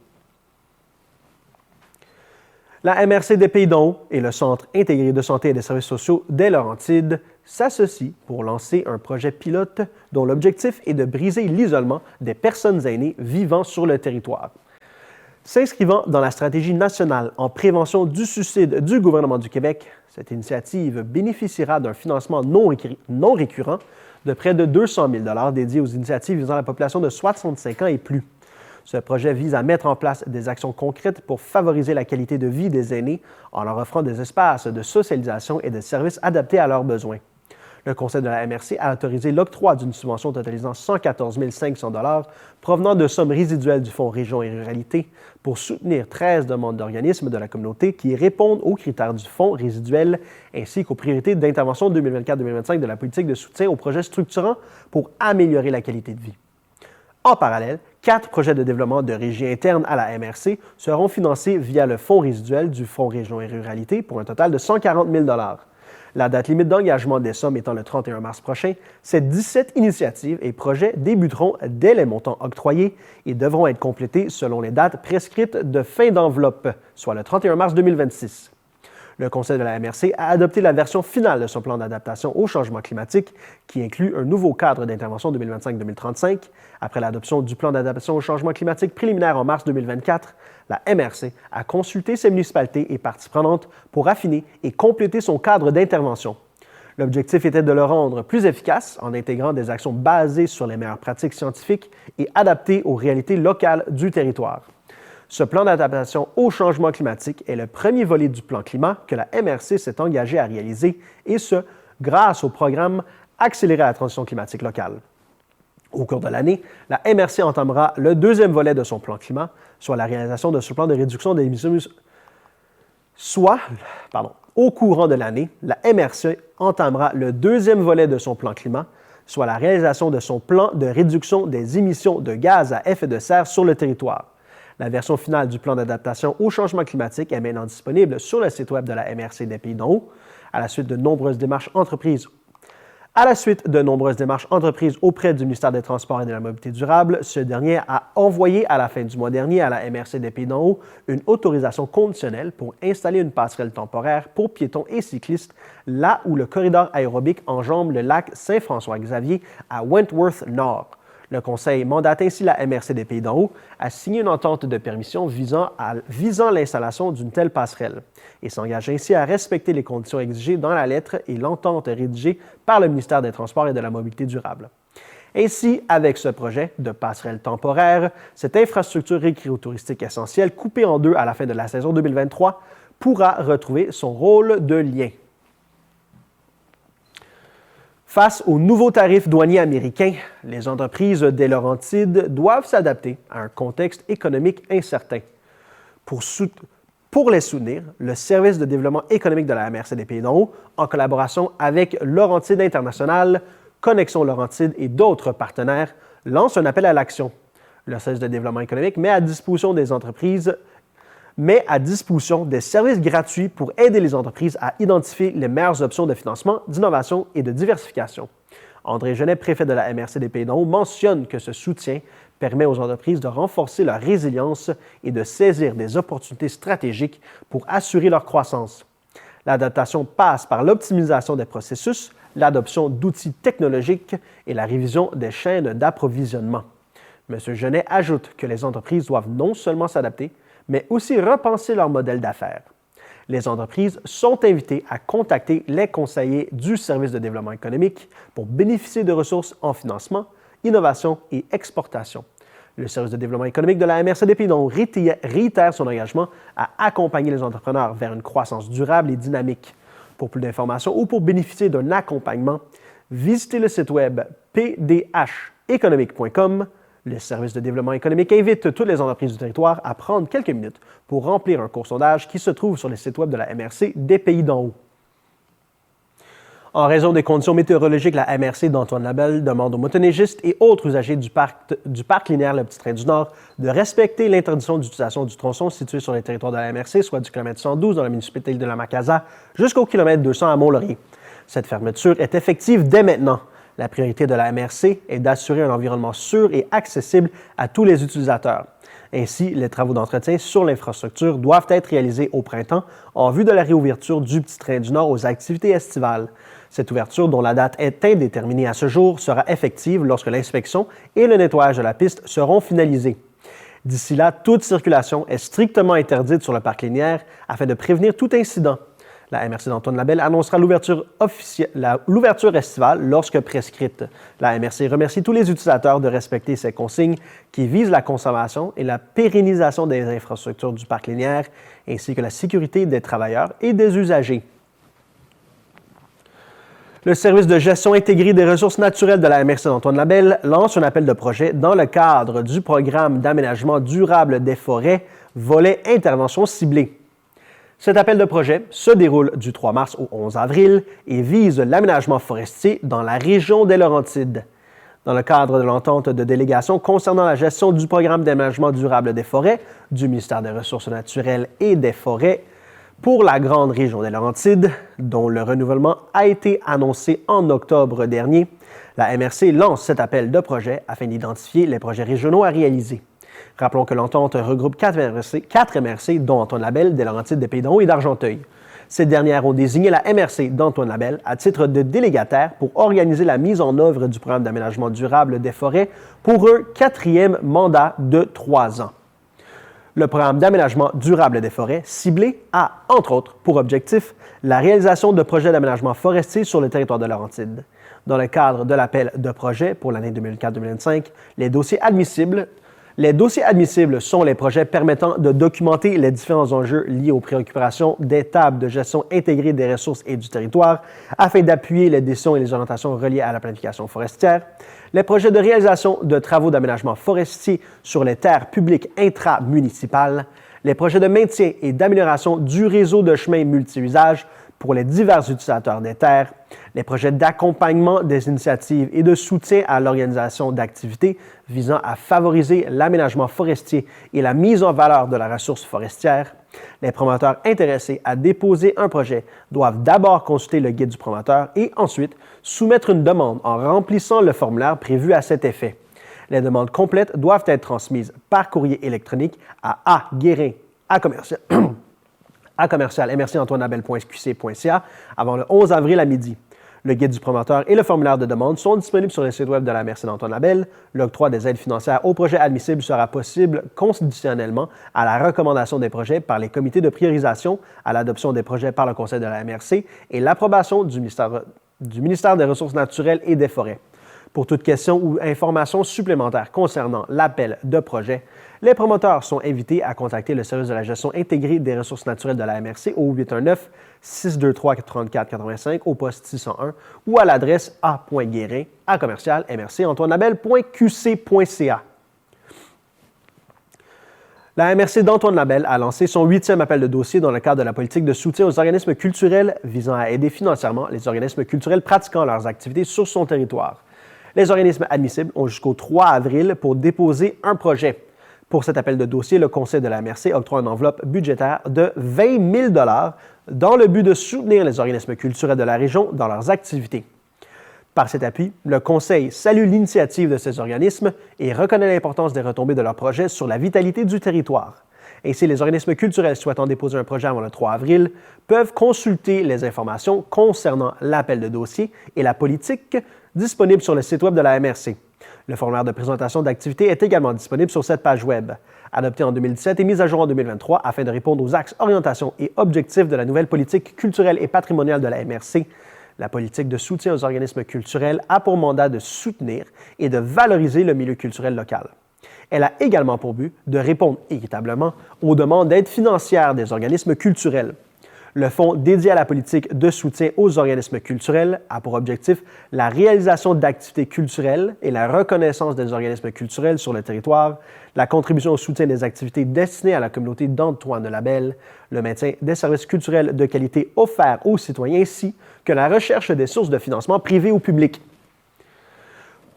La MRC des Pays d'en haut et le Centre intégré de santé et des services sociaux des Laurentides s'associent pour lancer un projet pilote dont l'objectif est de briser l'isolement des personnes aînées vivant sur le territoire. S'inscrivant dans la stratégie nationale en prévention du suicide du gouvernement du Québec, cette initiative bénéficiera d'un financement non récurrent de près de 200 000 dédiés aux initiatives visant la population de 65 ans et plus. Ce projet vise à mettre en place des actions concrètes pour favoriser la qualité de vie des aînés en leur offrant des espaces de socialisation et des services adaptés à leurs besoins. Le Conseil de la MRC a autorisé l'octroi d'une subvention totalisant 114 500 $ provenant de sommes résiduelles du Fonds Région et Ruralité pour soutenir 13 demandes d'organismes de la communauté qui répondent aux critères du Fonds résiduel ainsi qu'aux priorités d'intervention 2024-2025 de la politique de soutien aux projets structurants pour améliorer la qualité de vie. En parallèle, 4 projets de développement de régie interne à la MRC seront financés via le fonds résiduel du Fonds Région et Ruralité pour un total de 140 000 $. La date limite d'engagement des sommes étant le 31 mars prochain, ces 17 initiatives et projets débuteront dès les montants octroyés et devront être complétés selon les dates prescrites de fin d'enveloppe, soit le 31 mars 2026. Le Conseil de la MRC a adopté la version finale de son plan d'adaptation au changement climatique qui inclut un nouveau cadre d'intervention 2025-2035. Après l'adoption du plan d'adaptation au changement climatique préliminaire en mars 2024, la MRC a consulté ses municipalités et parties prenantes pour affiner et compléter son cadre d'intervention. L'objectif était de le rendre plus efficace en intégrant des actions basées sur les meilleures pratiques scientifiques et adaptées aux réalités locales du territoire. Ce plan d'adaptation au changement climatique est le premier volet du plan climat que la MRC s'est engagée à réaliser, et ce, grâce au programme Accélérer la transition climatique locale. Au cours de l'année, la MRC entamera le deuxième volet de son plan climat, soit la réalisation de ce plan de réduction des émissions. Au courant de l'année, la MRC entamera le deuxième volet de son plan climat, soit la réalisation de son plan de réduction des émissions de gaz à effet de serre sur le territoire. La version finale du plan d'adaptation au changement climatique est maintenant disponible sur le site web de la MRC des Pays d'en Haut. À la suite de nombreuses démarches entreprises auprès du ministère des Transports et de la Mobilité durable, ce dernier a envoyé à la fin du mois dernier à la MRC des Pays d'en Haut une autorisation conditionnelle pour installer une passerelle temporaire pour piétons et cyclistes là où le corridor aérobique enjambe le lac Saint-François-Xavier à Wentworth Nord. Le Conseil mandate ainsi la MRC des Pays d'en Haut à signer une entente de permission visant l'installation d'une telle passerelle et s'engage ainsi à respecter les conditions exigées dans la lettre et l'entente rédigée par le ministère des Transports et de la Mobilité durable. Ainsi, avec ce projet de passerelle temporaire, cette infrastructure récréotouristique essentielle, coupée en deux à la fin de la saison 2023, pourra retrouver son rôle de lien. Face aux nouveaux tarifs douaniers américains, les entreprises des Laurentides doivent s'adapter à un contexte économique incertain. Pour les soutenir, le Service de développement économique de la MRC des Pays d'en Haut, en collaboration avec Laurentides International, Connexion Laurentides et d'autres partenaires, lance un appel à l'action. Le Service de développement économique met à disposition des services gratuits pour aider les entreprises à identifier les meilleures options de financement, d'innovation et de diversification. André Genet, préfet de la MRC des Pays d'en Haut, mentionne que ce soutien permet aux entreprises de renforcer leur résilience et de saisir des opportunités stratégiques pour assurer leur croissance. L'adaptation passe par l'optimisation des processus, l'adoption d'outils technologiques et la révision des chaînes d'approvisionnement. M. Genet ajoute que les entreprises doivent non seulement s'adapter, mais aussi repenser leur modèle d'affaires. Les entreprises sont invitées à contacter les conseillers du Service de développement économique pour bénéficier de ressources en financement, innovation et exportation. Le Service de développement économique de la MRC des Pays d'en Haut réitère son engagement à accompagner les entrepreneurs vers une croissance durable et dynamique. Pour plus d'informations ou pour bénéficier d'un accompagnement, visitez le site web pdheconomique.com. Le Service de développement économique invite toutes les entreprises du territoire à prendre quelques minutes pour remplir un court sondage qui se trouve sur le site web de la MRC des Pays d'en Haut. En raison des conditions météorologiques, la MRC d'Antoine Labelle demande aux motoneigistes et autres usagers du parc linéaire Le Petit Train du Nord de respecter l'interdiction d'utilisation du tronçon situé sur le territoire de la MRC, soit du km 112 dans la municipalité de la Macasa jusqu'au km 200 à Mont-Laurier. Cette fermeture est effective dès maintenant. La priorité de la MRC est d'assurer un environnement sûr et accessible à tous les utilisateurs. Ainsi, les travaux d'entretien sur l'infrastructure doivent être réalisés au printemps en vue de la réouverture du Petit Train du Nord aux activités estivales. Cette ouverture, dont la date est indéterminée à ce jour, sera effective lorsque l'inspection et le nettoyage de la piste seront finalisés. D'ici là, toute circulation est strictement interdite sur le parc linéaire afin de prévenir tout incident. La MRC d'Antoine Labelle annoncera l'ouverture estivale lorsque prescrite. La MRC remercie tous les utilisateurs de respecter ces consignes qui visent la conservation et la pérennisation des infrastructures du parc linéaire, ainsi que la sécurité des travailleurs et des usagers. Le Service de gestion intégrée des ressources naturelles de la MRC d'Antoine Labelle lance un appel de projet dans le cadre du programme d'aménagement durable des forêts, volet intervention ciblée. Cet appel de projet se déroule du 3 mars au 11 avril et vise l'aménagement forestier dans la région des Laurentides. Dans le cadre de l'entente de délégation concernant la gestion du programme d'aménagement durable des forêts du ministère des Ressources naturelles et des forêts pour la grande région des Laurentides, dont le renouvellement a été annoncé en octobre dernier, la MRC lance cet appel de projet afin d'identifier les projets régionaux à réaliser. Rappelons que l'entente regroupe 4 MRC, dont Antoine Labelle, des Laurentides, des Pays d'en Haut et d'Argenteuil. Ces dernières ont désigné la MRC d'Antoine Labelle à titre de délégataire pour organiser la mise en œuvre du programme d'aménagement durable des forêts pour un 4e mandat de 3 ans. Le programme d'aménagement durable des forêts ciblé a, entre autres, pour objectif la réalisation de projets d'aménagement forestier sur le territoire de Laurentides. Dans le cadre de l'appel de projet pour l'année 2024-2025, les dossiers admissibles Les dossiers admissibles sont les projets permettant de documenter les différents enjeux liés aux préoccupations des tables de gestion intégrée des ressources et du territoire afin d'appuyer les décisions et les orientations reliées à la planification forestière. Les projets de réalisation de travaux d'aménagement forestier sur les terres publiques intramunicipales. Les projets de maintien et d'amélioration du réseau de chemins multi-usages pour les divers utilisateurs des terres, les projets d'accompagnement des initiatives et de soutien à l'organisation d'activités visant à favoriser l'aménagement forestier et la mise en valeur de la ressource forestière. Les promoteurs intéressés à déposer un projet doivent d'abord consulter le guide du promoteur et ensuite soumettre une demande en remplissant le formulaire prévu à cet effet. Les demandes complètes doivent être transmises par courrier électronique à A.Guérin, à commercial.mrcantoinenabel.qc.ca avant le 11 avril à midi. Le guide du promoteur et le formulaire de demande sont disponibles sur le site web de la MRC d'Antoine Labelle. L'octroi des aides financières aux projets admissibles sera possible constitutionnellement à la recommandation des projets par les comités de priorisation, à l'adoption des projets par le Conseil de la MRC et l'approbation du ministère des Ressources naturelles et des Forêts. Pour toute question ou information supplémentaire concernant l'appel de projet, les promoteurs sont invités à contacter le service de la gestion intégrée des ressources naturelles de la MRC au 819-623-3485 au poste 601 ou à l'adresse a.guérin@mrcantoinenabel.qc.ca. La MRC d'Antoine Labelle a lancé son 8e appel de dossier dans le cadre de la politique de soutien aux organismes culturels visant à aider financièrement les organismes culturels pratiquant leurs activités sur son territoire. Les organismes admissibles ont jusqu'au 3 avril pour déposer un projet. Pour cet appel de dossier, le Conseil de la MRC octroie une enveloppe budgétaire de 20 000 $ dans le but de soutenir les organismes culturels de la région dans leurs activités. Par cet appui, le Conseil salue l'initiative de ces organismes et reconnaît l'importance des retombées de leurs projets sur la vitalité du territoire. Ainsi, les organismes culturels souhaitant déposer un projet avant le 3 avril peuvent consulter les informations concernant l'appel de dossier et la politique disponible sur le site web de la MRC. Le formulaire de présentation d'activité est également disponible sur cette page web. Adopté en 2017 et mis à jour en 2023 afin de répondre aux axes, orientations et objectifs de la nouvelle politique culturelle et patrimoniale de la MRC, la politique de soutien aux organismes culturels a pour mandat de soutenir et de valoriser le milieu culturel local. Elle a également pour but de répondre équitablement aux demandes d'aide financière des organismes culturels. Le fonds dédié à la politique de soutien aux organismes culturels a pour objectif la réalisation d'activités culturelles et la reconnaissance des organismes culturels sur le territoire, la contribution au soutien des activités destinées à la communauté d'Antoine Labelle, le maintien des services culturels de qualité offerts aux citoyens ainsi que la recherche des sources de financement privées ou publiques.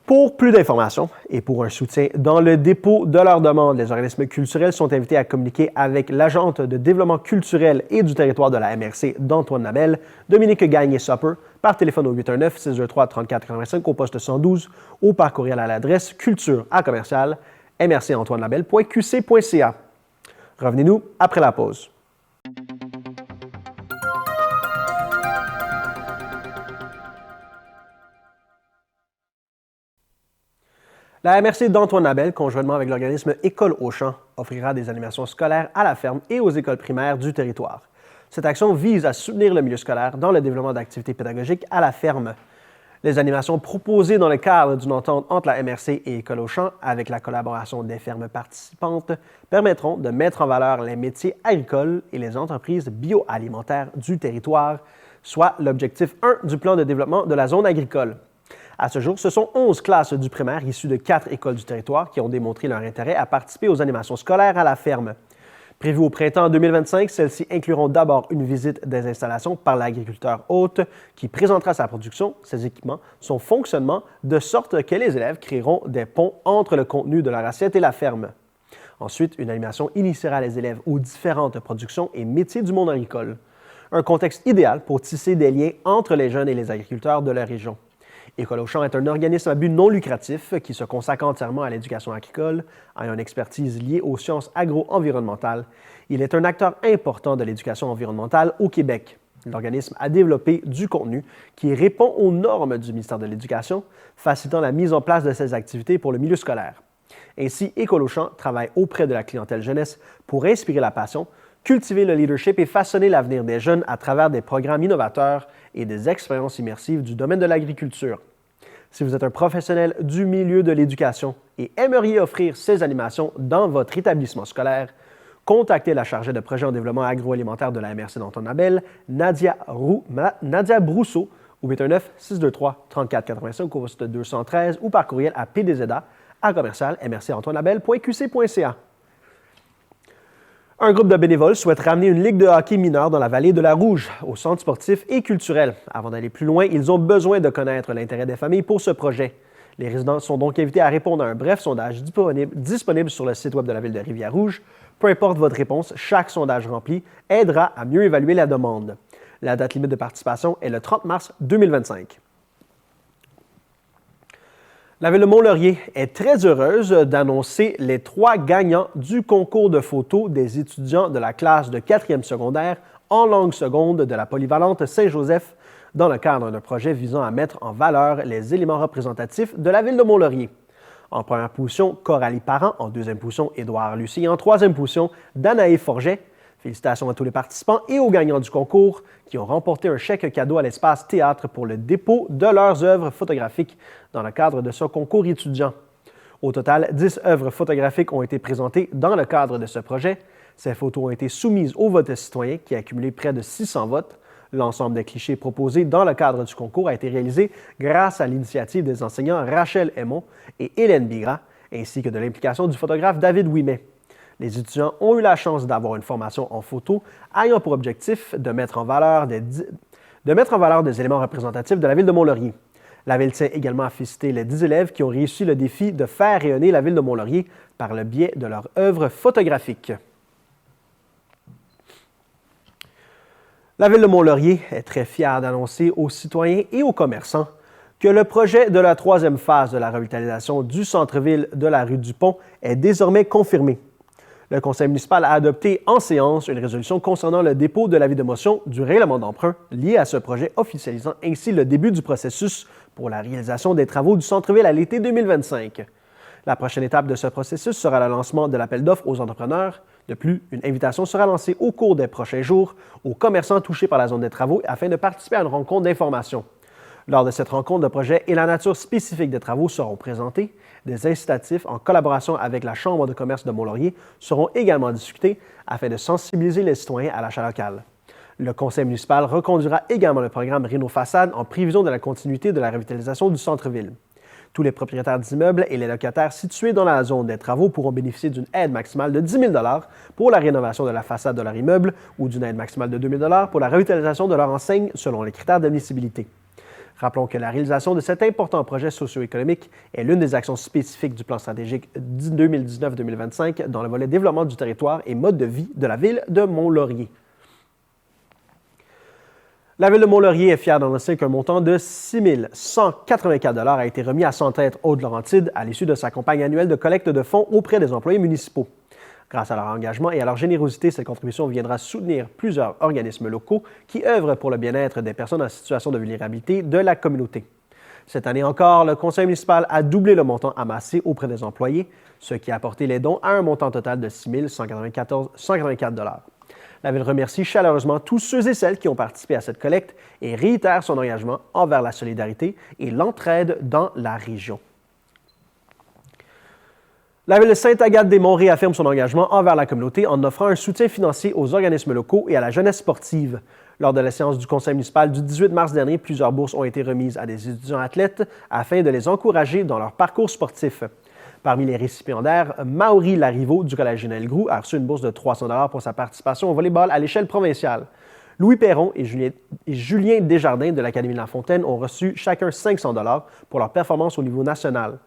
Pour plus d'informations et pour un soutien dans le dépôt de leurs demandes, les organismes culturels sont invités à communiquer avec l'agente de développement culturel et du territoire de la MRC d'Antoine Labelle, Dominique Gagné-Sopper, par téléphone au 819-623-3485 au poste 112 ou par courriel à l'adresse culture@mrcantoinenabel.qc.ca. Revenez-nous après la pause. La MRC d'Antoine Labelle, conjointement avec l'organisme École au champ, offrira des animations scolaires à la ferme et aux écoles primaires du territoire. Cette action vise à soutenir le milieu scolaire dans le développement d'activités pédagogiques à la ferme. Les animations proposées dans le cadre d'une entente entre la MRC et École au champ, avec la collaboration des fermes participantes, permettront de mettre en valeur les métiers agricoles et les entreprises bioalimentaires du territoire, soit l'objectif 1 du plan de développement de la zone agricole. À ce jour, ce sont 11 classes du primaire issues de 4 écoles du territoire qui ont démontré leur intérêt à participer aux animations scolaires à la ferme. Prévues au printemps 2025, celles-ci incluront d'abord une visite des installations par l'agriculteur hôte qui présentera sa production, ses équipements, son fonctionnement, de sorte que les élèves créeront des ponts entre le contenu de leur assiette et la ferme. Ensuite, une animation initiera les élèves aux différentes productions et métiers du monde agricole. Un contexte idéal pour tisser des liens entre les jeunes et les agriculteurs de leur région. École au champ est un organisme à but non lucratif qui se consacre entièrement à l'éducation agricole, ayant une expertise liée aux sciences agro-environnementales. Il est un acteur important de l'éducation environnementale au Québec. L'organisme a développé du contenu qui répond aux normes du ministère de l'Éducation, facilitant la mise en place de ces activités pour le milieu scolaire. Ainsi, École au champ travaille auprès de la clientèle jeunesse pour inspirer la passion, cultiver le leadership et façonner l'avenir des jeunes à travers des programmes innovateurs et des expériences immersives du domaine de l'agriculture. Si vous êtes un professionnel du milieu de l'éducation et aimeriez offrir ces animations dans votre établissement scolaire, contactez la chargée de projet en développement agroalimentaire de la MRC d'Antoine-Labelle, Nadia Brousseau, au 819-623-3485 au poste 213 ou par courriel à pdza@mrcantoine-labelle.qc.ca. Un groupe de bénévoles souhaite ramener une ligue de hockey mineur dans la vallée de la Rouge, au centre sportif et culturel. Avant d'aller plus loin, ils ont besoin de connaître l'intérêt des familles pour ce projet. Les résidents sont donc invités à répondre à un bref sondage disponible sur le site web de la ville de Rivière-Rouge. Peu importe votre réponse, chaque sondage rempli aidera à mieux évaluer la demande. La date limite de participation est le 30 mars 2025. La Ville de Mont-Laurier est très heureuse d'annoncer les 3 gagnants du concours de photos des étudiants de la classe de 4e secondaire en langue seconde de la polyvalente Saint-Joseph dans le cadre d'un projet visant à mettre en valeur les éléments représentatifs de la Ville de Mont-Laurier. En première position, Coralie Parent. En deuxième position, Édouard Lucie. Et en troisième position, Danae Forget. Félicitations à tous les participants et aux gagnants du concours qui ont remporté un chèque cadeau à l'espace théâtre pour le dépôt de leurs œuvres photographiques dans le cadre de ce concours étudiant. Au total, 10 œuvres photographiques ont été présentées dans le cadre de ce projet. Ces photos ont été soumises au vote citoyen qui a accumulé près de 600 votes. L'ensemble des clichés proposés dans le cadre du concours a été réalisé grâce à l'initiative des enseignants Rachel Aymon et Hélène Bigra, ainsi que de l'implication du photographe David Ouimet. Les étudiants ont eu la chance d'avoir une formation en photo ayant pour objectif de mettre en valeur des éléments représentatifs de la Ville de Mont-Laurier. La Ville tient également à féliciter les 10 élèves qui ont réussi le défi de faire rayonner la Ville de Mont-Laurier par le biais de leur œuvre photographique. La Ville de Mont-Laurier est très fière d'annoncer aux citoyens et aux commerçants que le projet de la 3e phase de la revitalisation du centre-ville de la rue du Pont est désormais confirmé. Le conseil municipal a adopté en séance une résolution concernant le dépôt de l'avis de motion du règlement d'emprunt lié à ce projet, officialisant ainsi le début du processus pour la réalisation des travaux du centre-ville à l'été 2025. La prochaine étape de ce processus sera le lancement de l'appel d'offres aux entrepreneurs. De plus, une invitation sera lancée au cours des prochains jours aux commerçants touchés par la zone des travaux afin de participer à une rencontre d'information. Lors de cette rencontre de projet et la nature spécifique des travaux seront présentés. Des incitatifs en collaboration avec la Chambre de commerce de Mont-Laurier seront également discutés afin de sensibiliser les citoyens à l'achat local. Le conseil municipal reconduira également le programme Réno-Façade en prévision de la continuité de la revitalisation du centre-ville. Tous les propriétaires d'immeubles et les locataires situés dans la zone des travaux pourront bénéficier d'une aide maximale de 10 000 $ pour la rénovation de la façade de leur immeuble ou d'une aide maximale de 2 000 $ pour la revitalisation de leur enseigne selon les critères d'admissibilité. Rappelons que la réalisation de cet important projet socio-économique est l'une des actions spécifiques du plan stratégique 2019-2025 dans le volet développement du territoire et mode de vie de la Ville de Mont-Laurier. La Ville de Mont-Laurier est fière d'annoncer qu'un montant de 6 184 $ a été remis à Centraide Haute-Laurentide à l'issue de sa campagne annuelle de collecte de fonds auprès des employés municipaux. Grâce à leur engagement et à leur générosité, cette contribution viendra soutenir plusieurs organismes locaux qui œuvrent pour le bien-être des personnes en situation de vulnérabilité de la communauté. Cette année encore, le conseil municipal a doublé le montant amassé auprès des employés, ce qui a porté les dons à un montant total de 6 184 $. La Ville remercie chaleureusement tous ceux et celles qui ont participé à cette collecte et réitère son engagement envers la solidarité et l'entraide dans la région. La Ville de Sainte-Agathe-des-Monts réaffirme son engagement envers la communauté en offrant un soutien financier aux organismes locaux et à la jeunesse sportive. Lors de la séance du conseil municipal du 18 mars dernier, plusieurs bourses ont été remises à des étudiants athlètes afin de les encourager dans leur parcours sportif. Parmi les récipiendaires, Maori Larivo du Collège Lionel Groulx a reçu une bourse de 300 $ pour sa participation au volleyball à l'échelle provinciale. Louis Perron et Julien Desjardins de l'Académie de La Fontaine ont reçu chacun 500 $ pour leur performance au niveau national.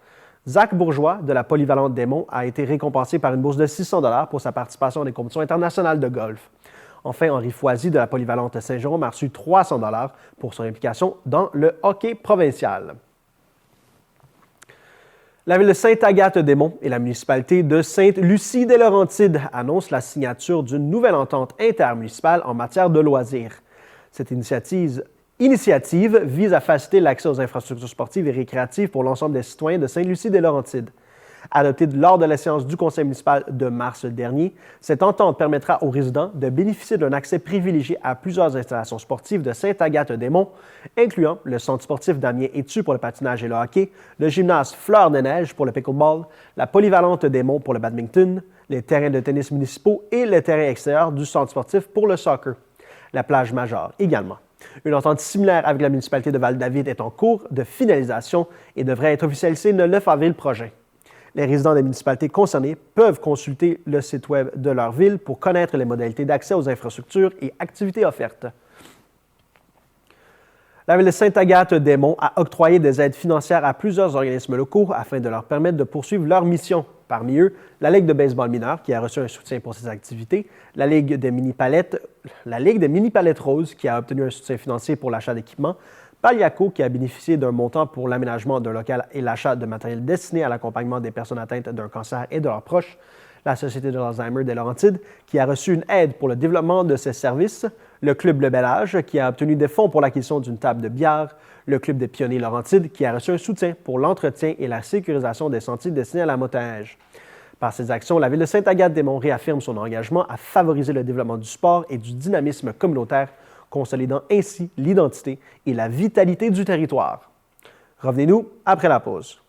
Zach Bourgeois de la Polyvalente des Monts a été récompensé par une bourse de 600 $ pour sa participation à des compétitions internationales de golf. Enfin, Henri Foisy de la Polyvalente Saint-Jérôme a reçu 300 $ pour son implication dans le hockey provincial. La Ville de Sainte-Agathe-des-Monts et la municipalité de Sainte-Lucie-des-Laurentides annoncent la signature d'une nouvelle entente intermunicipale en matière de loisirs. Cette initiative vise à faciliter l'accès aux infrastructures sportives et récréatives pour l'ensemble des citoyens de Sainte-Lucie-des-Laurentides. Adoptée lors de la séance du conseil municipal de mars dernier, cette entente permettra aux résidents de bénéficier d'un accès privilégié à plusieurs installations sportives de Sainte-Agathe-des-Monts, incluant le centre sportif d'Amiens-Étu pour le patinage et le hockey, le gymnase Fleur-des-Neiges pour le pickleball, la polyvalente des Monts pour le badminton, les terrains de tennis municipaux et le terrain extérieur du centre sportif pour le soccer. La plage Major également. Une entente similaire avec la municipalité de Val-David est en cours de finalisation et devrait être officialisée le 9 avril prochain. Les résidents des municipalités concernées peuvent consulter le site Web de leur ville pour connaître les modalités d'accès aux infrastructures et activités offertes. La ville de Sainte-Agathe-des-Monts a octroyé des aides financières à plusieurs organismes locaux afin de leur permettre de poursuivre leur mission. Parmi eux, la Ligue de baseball mineur qui a reçu un soutien pour ses activités, la Ligue des mini-palettes roses qui a obtenu un soutien financier pour l'achat d'équipements, Paliaco qui a bénéficié d'un montant pour l'aménagement d'un local et l'achat de matériel destiné à l'accompagnement des personnes atteintes d'un cancer et de leurs proches, la Société de l'Alzheimer des Laurentides, qui a reçu une aide pour le développement de ses services, le Club Le Bel Âge, qui a obtenu des fonds pour l'acquisition d'une table de billard, le Club des Pionniers Laurentides, qui a reçu un soutien pour l'entretien et la sécurisation des sentiers destinés à la motoneige. Par ces actions, la Ville de Sainte-Agathe-des-Monts réaffirme son engagement à favoriser le développement du sport et du dynamisme communautaire, consolidant ainsi l'identité et la vitalité du territoire. Revenez-nous après la pause.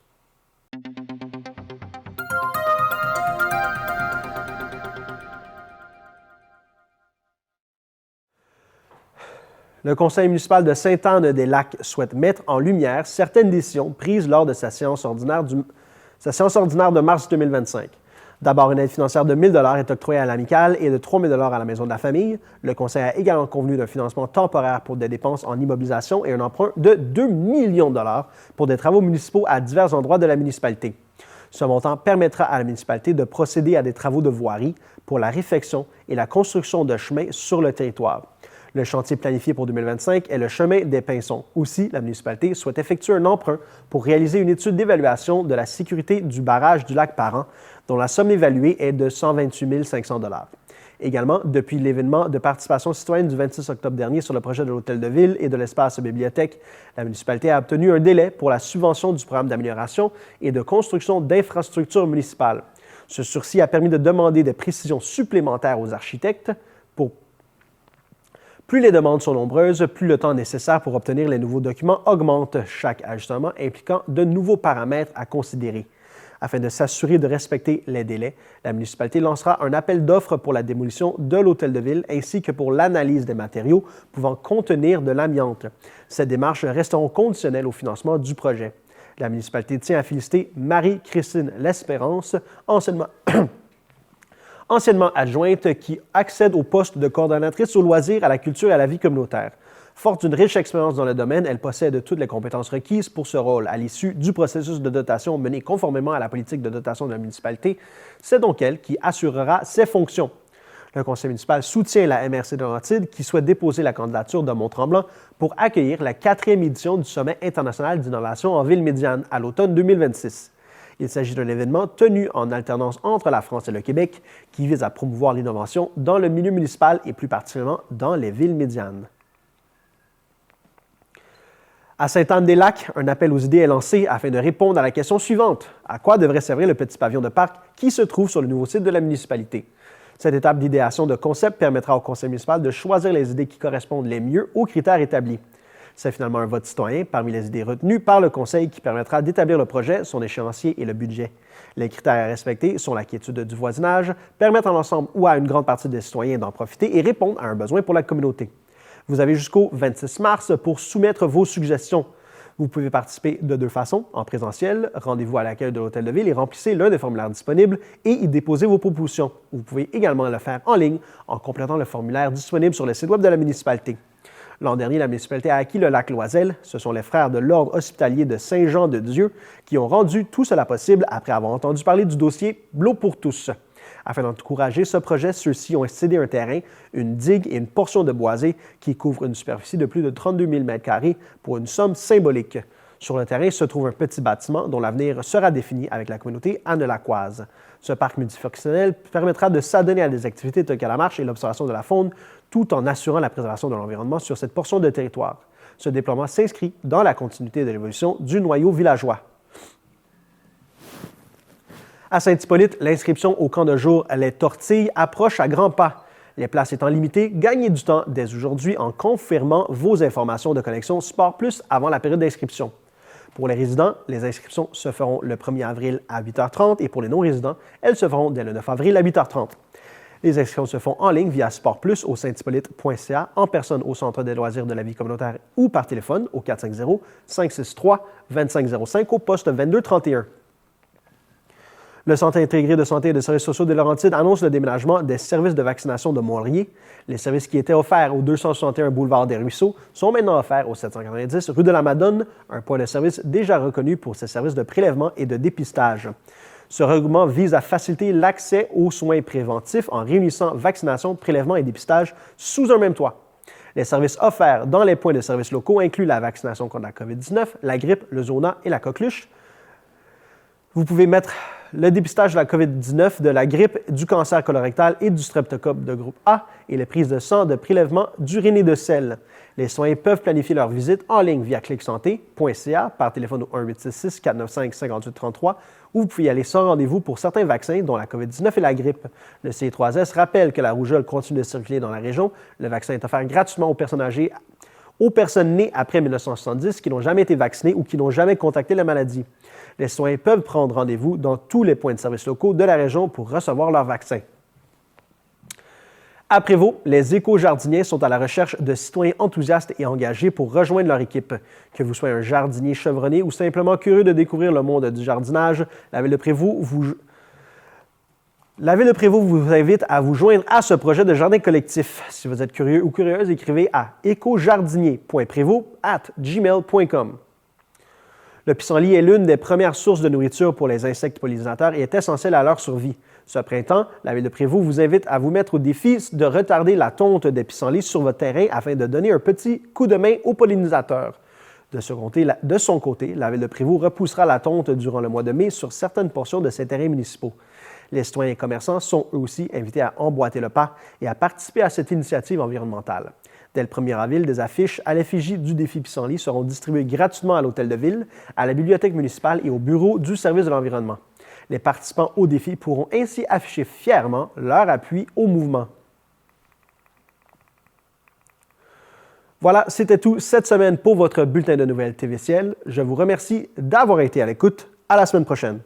Le conseil municipal de Sainte-Anne-des-Lacs souhaite mettre en lumière certaines décisions prises lors de sa séance ordinaire de mars 2025. D'abord, une aide financière de 1 000 $ est octroyée à l'Amicale et de 3 000 $ à la Maison de la Famille. Le conseil a également convenu d'un financement temporaire pour des dépenses en immobilisation et un emprunt de 2 millions de $ pour des travaux municipaux à divers endroits de la municipalité. Ce montant permettra à la municipalité de procéder à des travaux de voirie pour la réfection et la construction de chemins sur le territoire. Le chantier planifié pour 2025 est le chemin des Pinsons. Aussi, la municipalité souhaite effectuer un emprunt pour réaliser une étude d'évaluation de la sécurité du barrage du lac Parent, dont la somme évaluée est de 128 500 $. Également, depuis l'événement de participation citoyenne du 26 octobre dernier sur le projet de l'Hôtel de Ville et de l'espace bibliothèque, la municipalité a obtenu un délai pour la subvention du programme d'amélioration et de construction d'infrastructures municipales. Ce sursis a permis de demander des précisions supplémentaires aux architectes. Plus les demandes sont nombreuses, plus le temps nécessaire pour obtenir les nouveaux documents augmente, chaque ajustement impliquant de nouveaux paramètres à considérer. Afin de s'assurer de respecter les délais, la municipalité lancera un appel d'offres pour la démolition de l'Hôtel de Ville ainsi que pour l'analyse des matériaux pouvant contenir de l'amiante. Ces démarches resteront conditionnelles au financement du projet. La municipalité tient à féliciter Marie-Christine L'Espérance, anciennement adjointe, qui accède au poste de coordonnatrice aux loisirs, à la culture et à la vie communautaire. Forte d'une riche expérience dans le domaine, elle possède toutes les compétences requises pour ce rôle. À l'issue du processus de dotation mené conformément à la politique de dotation de la municipalité, c'est donc elle qui assurera ses fonctions. Le conseil municipal soutient la MRC de Laurentides qui souhaite déposer la candidature de Mont-Tremblant pour accueillir la 4e édition du Sommet international d'innovation en ville médiane à l'automne 2026. Il s'agit d'un événement tenu en alternance entre la France et le Québec qui vise à promouvoir l'innovation dans le milieu municipal et plus particulièrement dans les villes médianes. À Sainte-Anne-des-Lacs, un appel aux idées est lancé afin de répondre à la question suivante. À quoi devrait servir le petit pavillon de parc qui se trouve sur le nouveau site de la municipalité? Cette étape d'idéation de concept permettra au conseil municipal de choisir les idées qui correspondent les mieux aux critères établis. C'est finalement un vote citoyen parmi les idées retenues par le conseil qui permettra d'établir le projet, son échéancier et le budget. Les critères à respecter sont la quiétude du voisinage, permettre à l'ensemble ou à une grande partie des citoyens d'en profiter et répondre à un besoin pour la communauté. Vous avez jusqu'au 26 mars pour soumettre vos suggestions. Vous pouvez participer de 2 façons, en présentiel, rendez-vous à l'accueil de l'Hôtel de Ville et remplissez l'un des formulaires disponibles et y déposez vos propositions. Vous pouvez également le faire en ligne en complétant le formulaire disponible sur le site web de la municipalité. L'an dernier, la municipalité a acquis le lac Loisel. Ce sont les frères de l'Ordre hospitalier de Saint-Jean-de-Dieu qui ont rendu tout cela possible après avoir entendu parler du dossier L'eau pour tous. Afin d'encourager ce projet, ceux-ci ont cédé un terrain, une digue et une portion de boisé qui couvrent une superficie de plus de 32 000 m² pour une somme symbolique. Sur le terrain se trouve un petit bâtiment dont l'avenir sera défini avec la communauté anne-lacoise. Ce parc multifonctionnel permettra de s'adonner à des activités telles que la marche et l'observation de la faune, tout en assurant la préservation de l'environnement sur cette portion de territoire. Ce déploiement s'inscrit dans la continuité de l'évolution du noyau villageois. À Saint-Hippolyte, l'inscription au camp de jour Les Tortilles approche à grands pas. Les places étant limitées, gagnez du temps dès aujourd'hui en confirmant vos informations de connexion Sport Plus avant la période d'inscription. Pour les résidents, les inscriptions se feront le 1er avril à 8h30 et pour les non-résidents, elles se feront dès le 9 avril à 8h30. Les inscriptions se font en ligne via Sport Plus au saint-hippolyte.ca, en personne au Centre des loisirs de la vie communautaire ou par téléphone au 450-563-2505 au poste 2231. Le Centre intégré de santé et de services sociaux de Laurentides annonce le déménagement des services de vaccination de Mont-Laurier. Les services qui étaient offerts au 261 boulevard des Ruisseaux sont maintenant offerts au 790 rue de la Madone, un point de service déjà reconnu pour ses services de prélèvement et de dépistage. Ce regroupement vise à faciliter l'accès aux soins préventifs en réunissant vaccination, prélèvement et dépistage sous un même toit. Les services offerts dans les points de services locaux incluent la vaccination contre la COVID-19, la grippe, le zona et la coqueluche. Vous pouvez mettre le dépistage de la COVID-19, de la grippe, du cancer colorectal et du streptocoque de groupe A et les prises de sang de prélèvement d'urine et de sel. Les soins peuvent planifier leur visite en ligne via clicsanté.ca par téléphone au 1-866-495-5833 ou vous pouvez y aller sans rendez-vous pour certains vaccins, dont la COVID-19 et la grippe. Le CI3S rappelle que la rougeole continue de circuler dans la région. Le vaccin est offert gratuitement aux personnes âgées, aux personnes nées après 1970 qui n'ont jamais été vaccinées ou qui n'ont jamais contacté la maladie. Les citoyens peuvent prendre rendez-vous dans tous les points de service locaux de la région pour recevoir leur vaccin. À Prévost, les éco-jardiniers sont à la recherche de citoyens enthousiastes et engagés pour rejoindre leur équipe. Que vous soyez un jardinier chevronné ou simplement curieux de découvrir le monde du jardinage, la Ville de Prévost vous invite à vous joindre à ce projet de jardin collectif. Si vous êtes curieux ou curieuse, écrivez à écojardinier.prévost@gmail.com. Le pissenlit est l'une des premières sources de nourriture pour les insectes pollinisateurs et est essentiel à leur survie. Ce printemps, la Ville de Prévost vous invite à vous mettre au défi de retarder la tonte des pissenlits sur votre terrain afin de donner un petit coup de main aux pollinisateurs. De son côté, la Ville de Prévost repoussera la tonte durant le mois de mai sur certaines portions de ses terrains municipaux. Les citoyens et commerçants sont eux aussi invités à emboîter le pas et à participer à cette initiative environnementale. Dès le 1er avril, des affiches à l'effigie du défi pissenlit seront distribuées gratuitement à l'Hôtel de Ville, à la Bibliothèque municipale et au bureau du service de l'environnement. Les participants au défi pourront ainsi afficher fièrement leur appui au mouvement. Voilà, c'était tout cette semaine pour votre bulletin de nouvelles TVCL. Je vous remercie d'avoir été à l'écoute. À la semaine prochaine.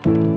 Try to